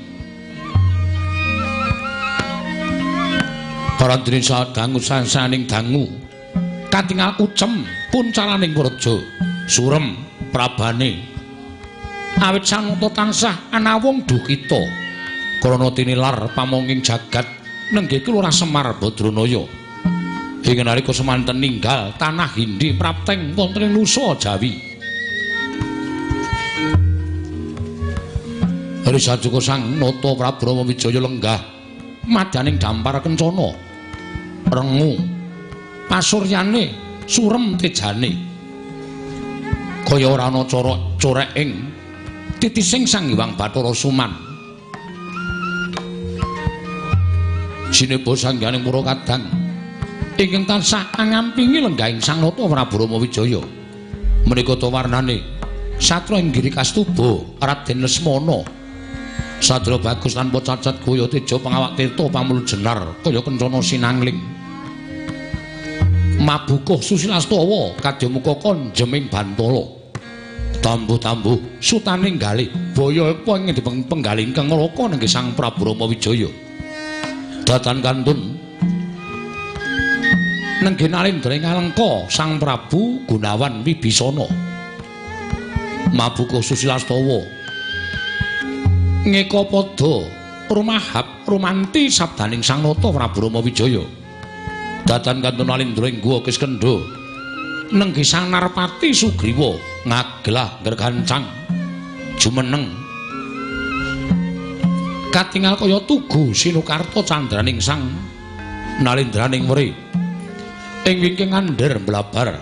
Parandene sadangu sansaning dangu katingal ucem puncaraning praja surem prabane awit Sanata tansah anawung duhkita krana tinilar pamonging jagat nenggih Kelurah Semar Badranaya. Ing nalika semanten ninggal tanah Hindi prapteng wonten ing Nusa Jawi. Hari sajuga Sang Nata Prabu Rama Wijaya lenggah madyaning dampar kencana rengu pasuryane surem tejane kaya ora ana cara corek ing titising Sang Hyang Bathara Suman. Sineba sangganing para kadang ingkang tansah ngampingi lenggahing Sang Nata Prabu Rama Wijaya menika ta warnane satra inggih Kastuba Raden Lesmana sadra bagus tanpa cacat gaya teja pangawak tirta pamuljenar kaya kencana sinangling mabukuh Susilastawa kadya muka konjeming Bantala tambuh-tambuh sutaning galih baya apa ing penggaling kang ngraka nenggih Sang Prabu Rama Wijaya datan kantun nenggih Nalindra Ngalengka Sang Prabu Gunawan Wibisana mabukuh Susilastawa ngeka padha rumahap rumanti sabdaning Sang Nata Prabu Rama Wijaya datan kantun Nalindra ing Guwa Kiskendha nenggih Sang Narpati Sugriwa ngaglah gergancang jumeneng katingal kaya tugu sinukarta candraning Sang Nalindraning Wri ing wingking ngandher blabar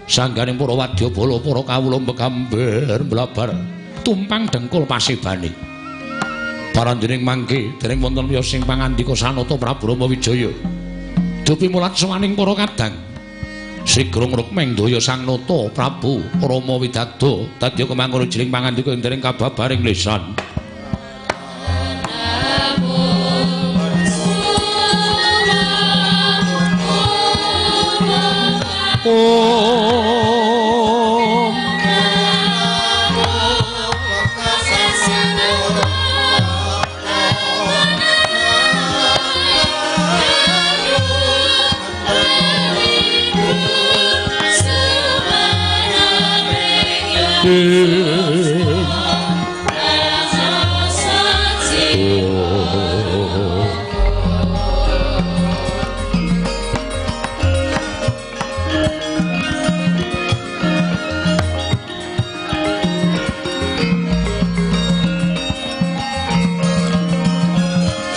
sangganing para wadyabala para kawula begambar blabar tumpang dengkul pasibane parandening mangke dereng wonten wiyos sing pangandika Sanata Prabu Rama Wijaya dupi mulat sawaning para kadang sigra ngrukmeng daya Sang Nata Prabu Rama Widagda dadi kemangono jering pangandika dereng kababaring lisan.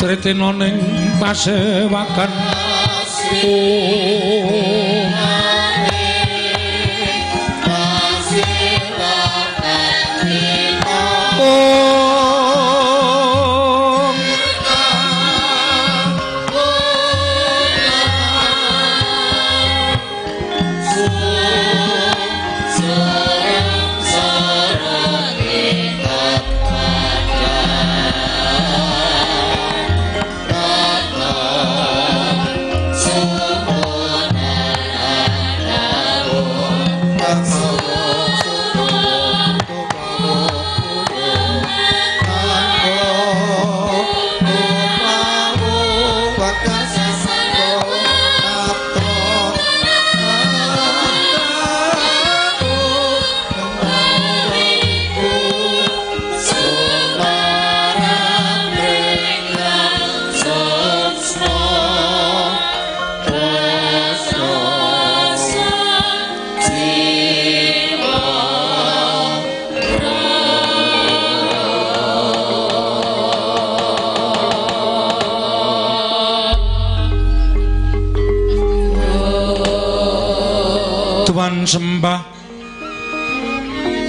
tritena ning pasewakan sembah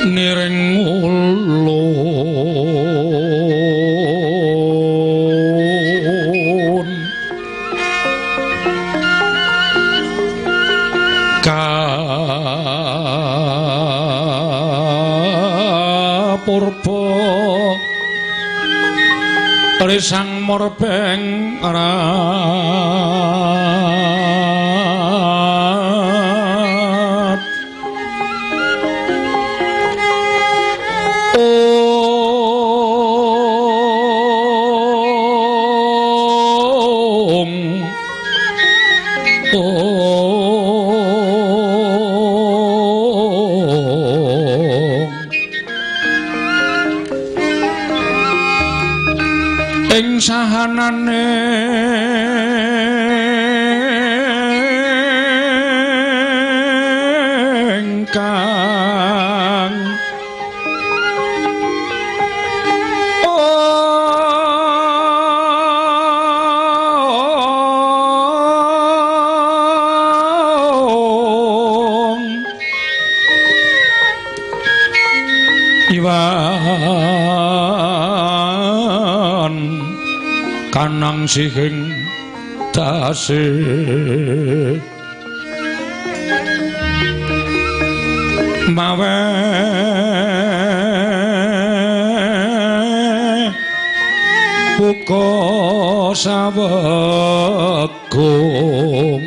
niring ulun kapurba risang morbeng ing sahanane ingkang iwan kanang sihing tasih mawe buka sawegung kung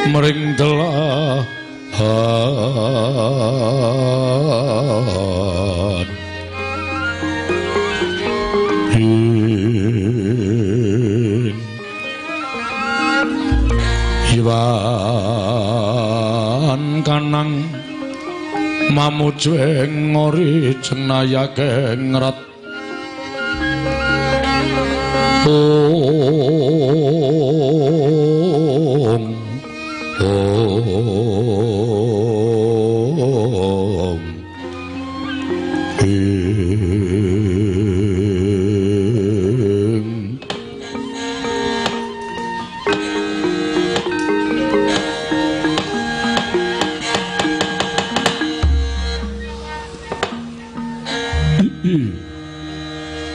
mring delahan iwan kanang mamuju ing ngori cenayake ngrat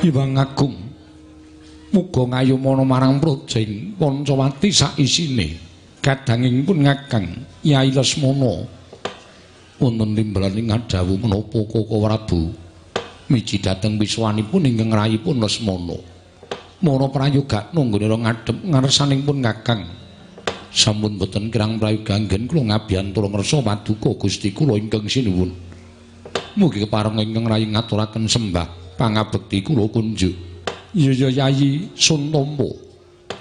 Iwang Agung muga ngayumana marang Projeng Pancawati sak isine kadangipun Kakang Yai Lesmana wonten timbalan ngadawu menapa Koko Prabu miji dhateng wiswanipun ingkang rayipun Lesmana mara prayoga nunggone ngadhep ngarsanipun Kakang sampun boten kirang prayoga anggen kula ngabiyantura ngersa paduka Gusti kula ingkang sinuwun mugi kepareng ingkang rayi ngaturaken sembah pangabekti kula kunjuk ya Yayi Suntampa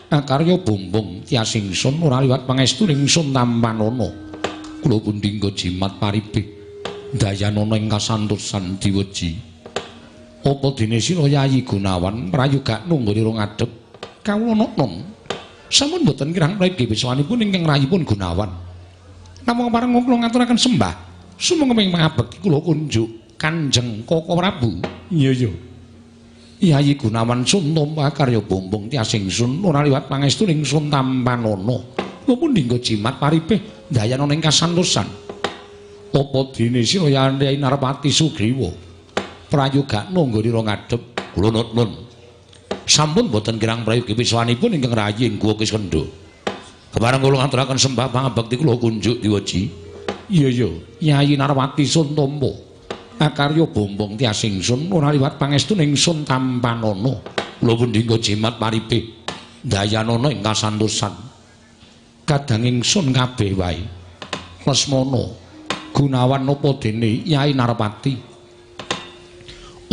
akarya bombong tiasingsun ora liwat pangestuning Sun Tampanana kula pundhingga jimat paribeh dayanana ing kasantosan diweji apa dene sira Yayi Gunawan prayoga nunggone ngadhep kawula non Sampun boten kirang praygi wiswanipun ingkang rayipun Gunawan. Namung pareng kula ngaturaken sembah. Sumangga pangabekti kula kunjuk Kanjeng Koko Prabu. Iya. Yayi Gunawan Suntompa karya Bombong Tyasingsun ora liwat pangestuning Sun Tampanana. Mumpun dinggo jimat paripih dayana ing kasantosan. Apa dene sira Yayi Narpati Sugriwa? Prayogakna nggone ngadhep kula nuwun. Sampun boten kirang prayogi wiswanipun ingkang rayi ing Guwa Kiskendha. Kepareng kula ngaturaken sembah pangabekti kula kunjuk Diwaji. Iya, Yayi Narwati Suntompa. Akarya Bombong Tyasingsun ora liwat pangestuning Sun Tampanana. Kula pundhingga jimat paripih dayanana ing kasantosan. Kadang ingsun kabeh wae. Lesmana Gunawan napa dene Yayi Narwati?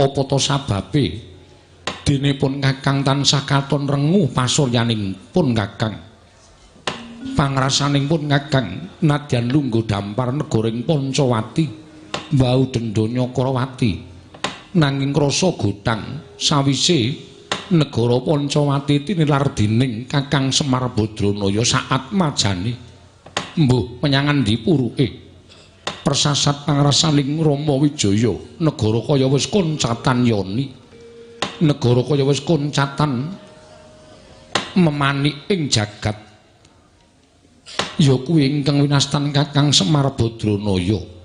Apa to sababe? Dinipun Kakang tansah katon rengu pasuryaning pun Kakang. Pangrasaning pun Kakang nadyan lungguh dampar negoring Pancawati mbau dendanya Krawati. Nanging krasa gotang sawise negara Pancawati tinilar dening Kakang Semar Badranaya saat majane. Mbuh menyang endi puruke? Persasat pangrasaning Rama Wijaya negara kaya wis koncatan yoni. Negara kaya wis koncatan memanik ing jagat. Ya kuwi ingkang winastan Kakang Semar Badranaya.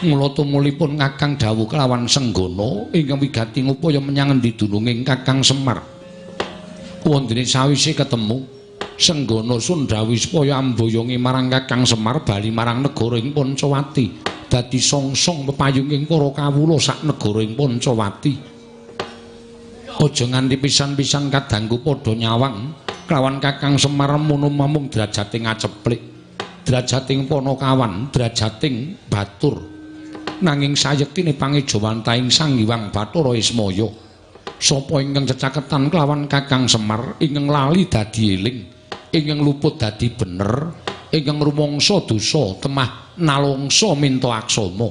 Mula tumulipun Kakang dawuh kelawan Senggana ingkang wigati ngupaya menyang endi dununging Kakang Semar. Wondene sawise ketemu Senggana sun dawuh supaya amboyongi marang Kakang Semar bali marang negara ing Pancawati dadi songsong pepayunging para kawula sak negara ing Pancawati. Aja nganti pisan-pisan kadangku padha nyawang kelawan Kakang Semar mono mamung drajating aceplik, drajating Panakawan, drajating batur. Nanging sayektine pangejawantaing Sang Hyang Bathara Ismaya. Sapa ingkang cecaketan kelawan Kakang Semar ingkang lali dadi eling, ingkang luput dadi bener, ingkang rumangsa dosa temah nalongsa minta aksama.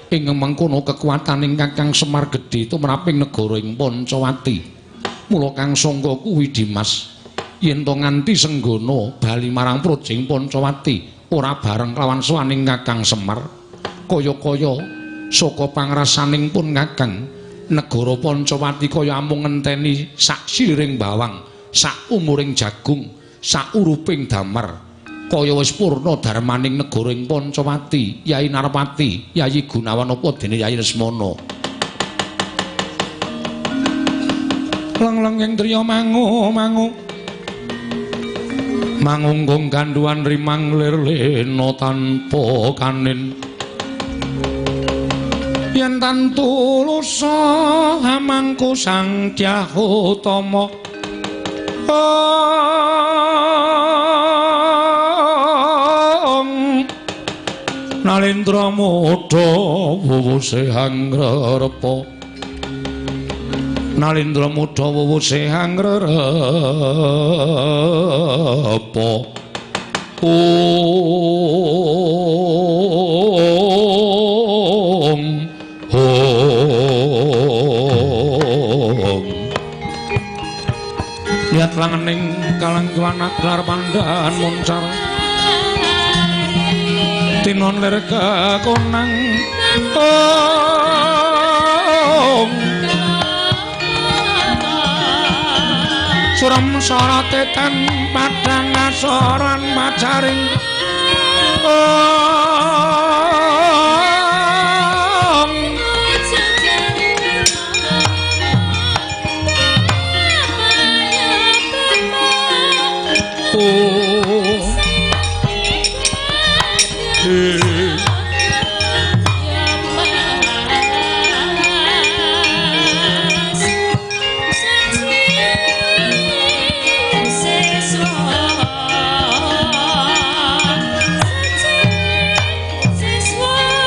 Ingkang mangkono kekuwataning Kakang Semar gedhe tumraping negara ing Pancawati. Mula Kang Sangga kuwi Dimas yen to nganti Senggana bali marang projing Pancawati ora bareng lawan sawaning Kakang Semar kaya-kaya saka pangrasaning pun Kakang negara Pancawati kaya amung ngenteni sak siring bawang, sak umuring jagung, sak uruping damar. Kaya wis purna darmaning negara ing Pancawati. Yayi Narpati, Yayi Gunawan apa dene Yayi Lesmana. Lang-lang ing triya mangu mangunggung kanduan rimang lirlena tanpa kanin. Yen tan tulus hamangku Sang Dyahutama. Nalendra Mudha wuwuse hangrerepa. Nalendra Mudha wuwuse hangrerepa. Lihat langening kalangkuan aglar pandhan muncar. Tinon lir kekonang suram sorate ten padang asoran macaring This one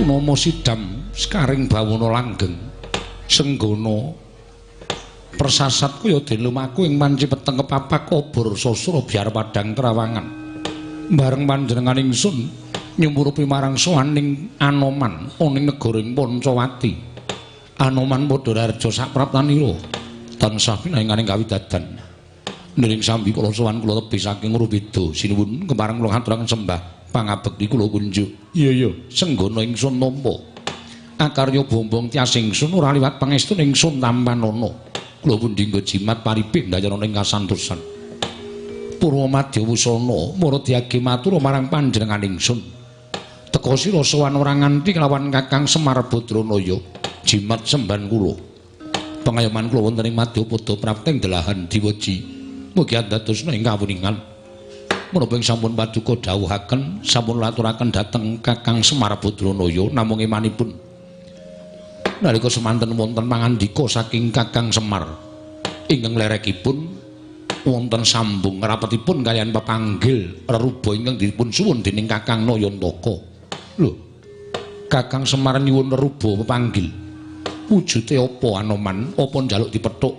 Nomo sidam sekaring bawana langgeng senggana persasat kaya den lumaku ing manci peteng kepapak obor sasra biar padang kerawangan bareng panjenengan ingsun nyumurupi marang soaning Anoman ana ing negaring Pancawati Anoman padha raja sapraptanira tansah pinanganing kawidadan niring sambi kula sowan kula tebih saking Rubeda sinuwun kepareng kula aturaken sembah pangabekti kula kunjuk. Iya, senggana ingsun nampa. Akarya bombong tias ingsun ora liwat pangestun ingsun tampanana. Kula pundi nggo jimat paripik ndayana ing kasantosan. Purwamadya wusana muradya matur marang panjenengan ingsun. Teka sira sowan ora nganti kelawan Kakang Semar Badranaya. Jimat semban kula. Pangayoman kula wonten ing Madyapada prapteng delahan diwaji. Mugi andadosna ing kawuningan. Menapa ing sampun paduka dawuhaken sampun laturaken dhateng Kakang Semar Badranaya namung imanipun nalika semanten wonten pangandika saking Kakang Semar ingkang lerekipun wonten sambung rapetipun kaliyan pepanggil reruba ingkang dipun suwun dening Kakang Nayantaka. Lho, Kakang Semar nyuwun reruba pepanggil. Wujude apa Anoman? Apa njaluk dipethuk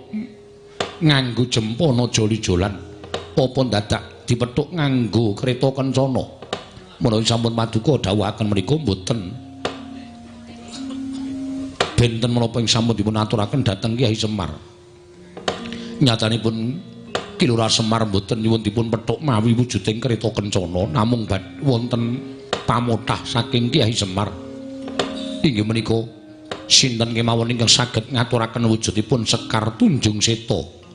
nganggo jempana joli-jolan? Apa dadak dipethuk nganggo kereta kencana? Menawi sampun paduka dawuhaken menika mboten benten menapa ing sampun dipun aturaken dhateng Kyai Semar. Nyatanipun Ki Lurah Semar mboten nyuwun dipun pethuk mawi wujuding kereta kencana namung wonten pamotah saking Kyai Semar. Inggih menika sinten kemawon ingkang saged ngaturaken wujudipun Sekar Tunjung Seta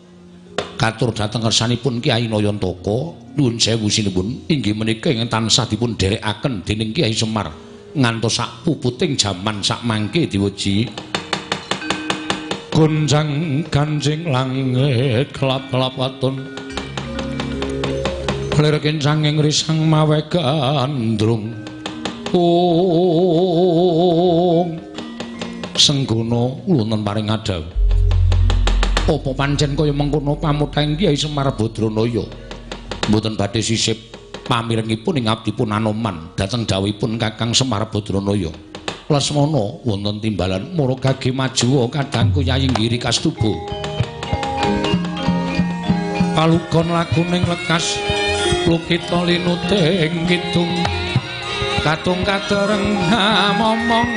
katur dhateng kersanipun Kyai Nayantaka nuwun sewu sinuwun inggih menika ingkang tansah dipun dherekaken dening Kyai Semar ngantos sak puputing jaman sak mangke diweji gonjang ganjing langit kelap-kelap waton lir kencanging risang mawe gandrung senggana wonten paring adhaw. Apa pancen kaya mengkono pamutahing Kyai Semar Badranaya mboten badhe sisip pamirengipun ing abdipun Anoman dhateng dawuhipun Kakang Semar Badranaya. Lesmana wonten timbalan mara gage maju kadangku Yayi Giri Kastuba. Palugon laguning lekas lukita linuting kidung katung kadereng momong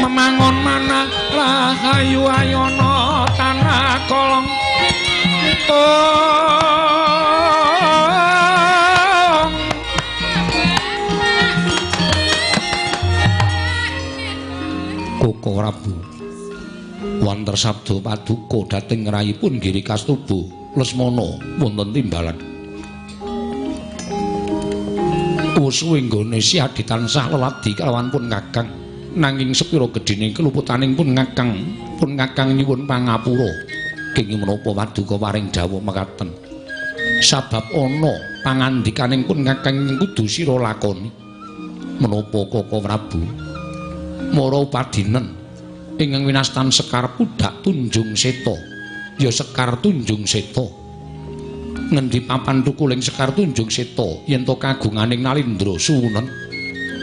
memangon manah rahayu ayono tanah kolong Koko Prabu wonten sabda paduka dhateng rayipun Giri Kastuba Lesmana wonten timbalan suwe nggone siadi tansah leladi kalawan pun Kakang nanging sepira gedene keluputaning pun Kakang nyuwun pangapura kenging menapa paduka paring dawuh mekaten sabab ana pangandikaning pun Kakang kudu sira lakoni menapa Koko Prabu mara upadinen ingkang winastan Sekar Pudak Tunjung Seta ya Sekar Tunjung Seta ngendi papan tukuling Sekar Tunjung Seta yen to kagunganing Nalindra Suwunen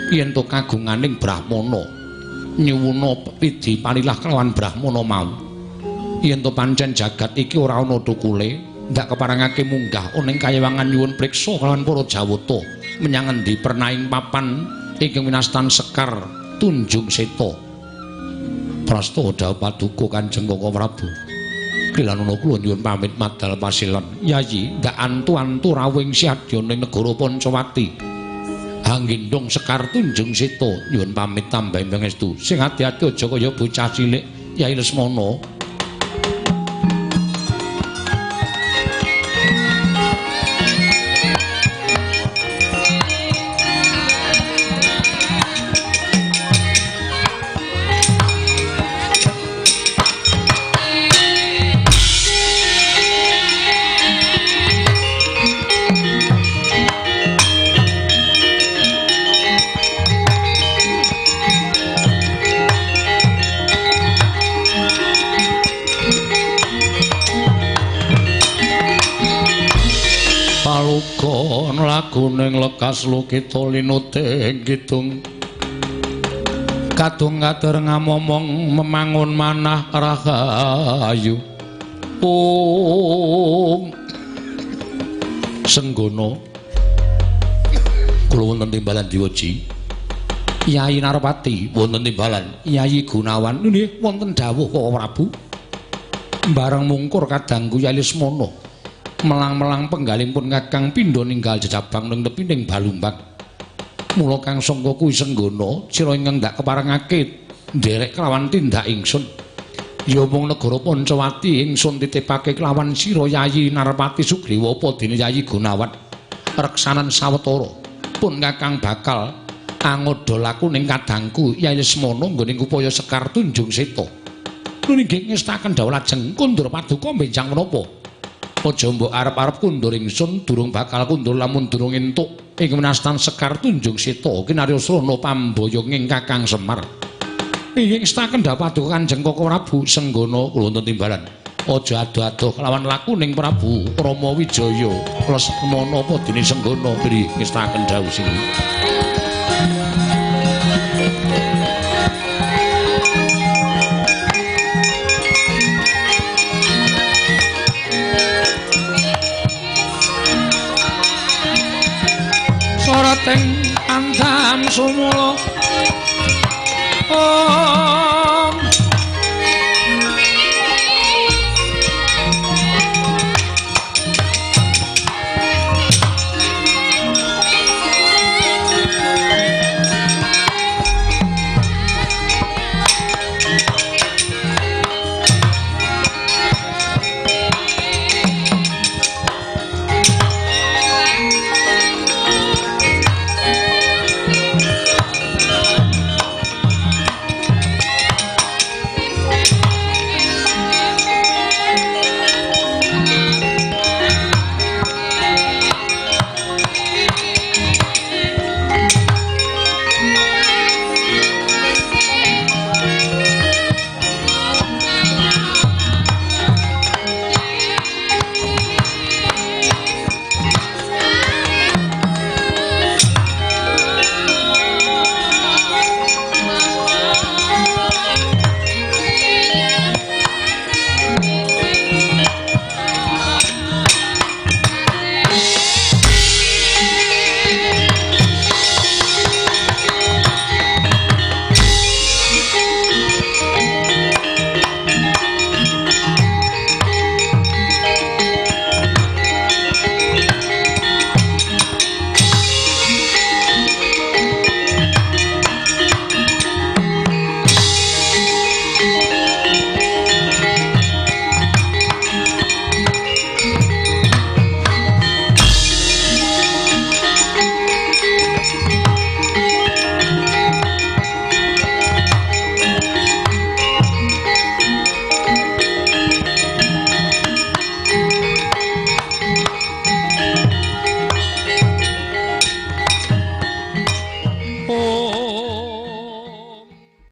yen to kagunganing Brahmana nyuwuna pidi panilah kelawan Brahmana mau yen to pancen jagat iki ora ana tukule ndak keparangake munggah ana ing kayewangan nyuwun priksa kelawan para Jawata menyang endi pernaing papan ingkang winastan Sekar Tunjung Seta Prasta dawuh paduka Kanjeng Koko Prabu. Kilanana kula nyuwun pamit madal pasilan. Yayi, ndak antu-antu rawing syadya ning negara Pancawati. Anggendong Sekar Tunjung Seta nyuwun pamit tambah pangestu. Sing ati-ati aja kaya bocah cilik. Yai Lesmana. Laguning lekas lukita linute kidung kadung kader ngamomong memangun manah rahayu Senggono kula wonten timbalan Diwaji Yai Narpati wonten timbalan Yai Gunawan nggih wonten dawuh Koko Prabu bareng mungkur kadangku Yai Lesmana melang-melang penggalipun Kakang pindha ninggal jejabang ning tepining Balumbang. Mula Kang Sangka kuwi Senggono, sira ingkang ndak keparengake nderek kelawan tindak ingsun. Ya mung negara Pancawati ingsun titipake kelawan sira Yayi Narpati Sugriwa apa dene Yayi Gunawan. Reksanan sawetara pun Kakang bakal angoda laku ning kadangku Yayi Lesmana nggone upaya Sekar Tunjung Seta. Nuwun inggih ngestaken dawuh lajeng kundur paduka benjang menapa? Aja mbok arep-arep kundur ingsun durung bakal kundur lamun durung entuk ing menastan Sekar Tunjung Seta kinaryosrana pambayong ing Kakang Semar. Ing staken dawuh paduka Kanjeng Koko Prabu Senggono kula wonten timbalan. Aja ado-ado kelawan lakuning Prabu Rama Wijaya Lesmana apa dene Senggono pri ngestaken dawuh sing Sorating andam sumu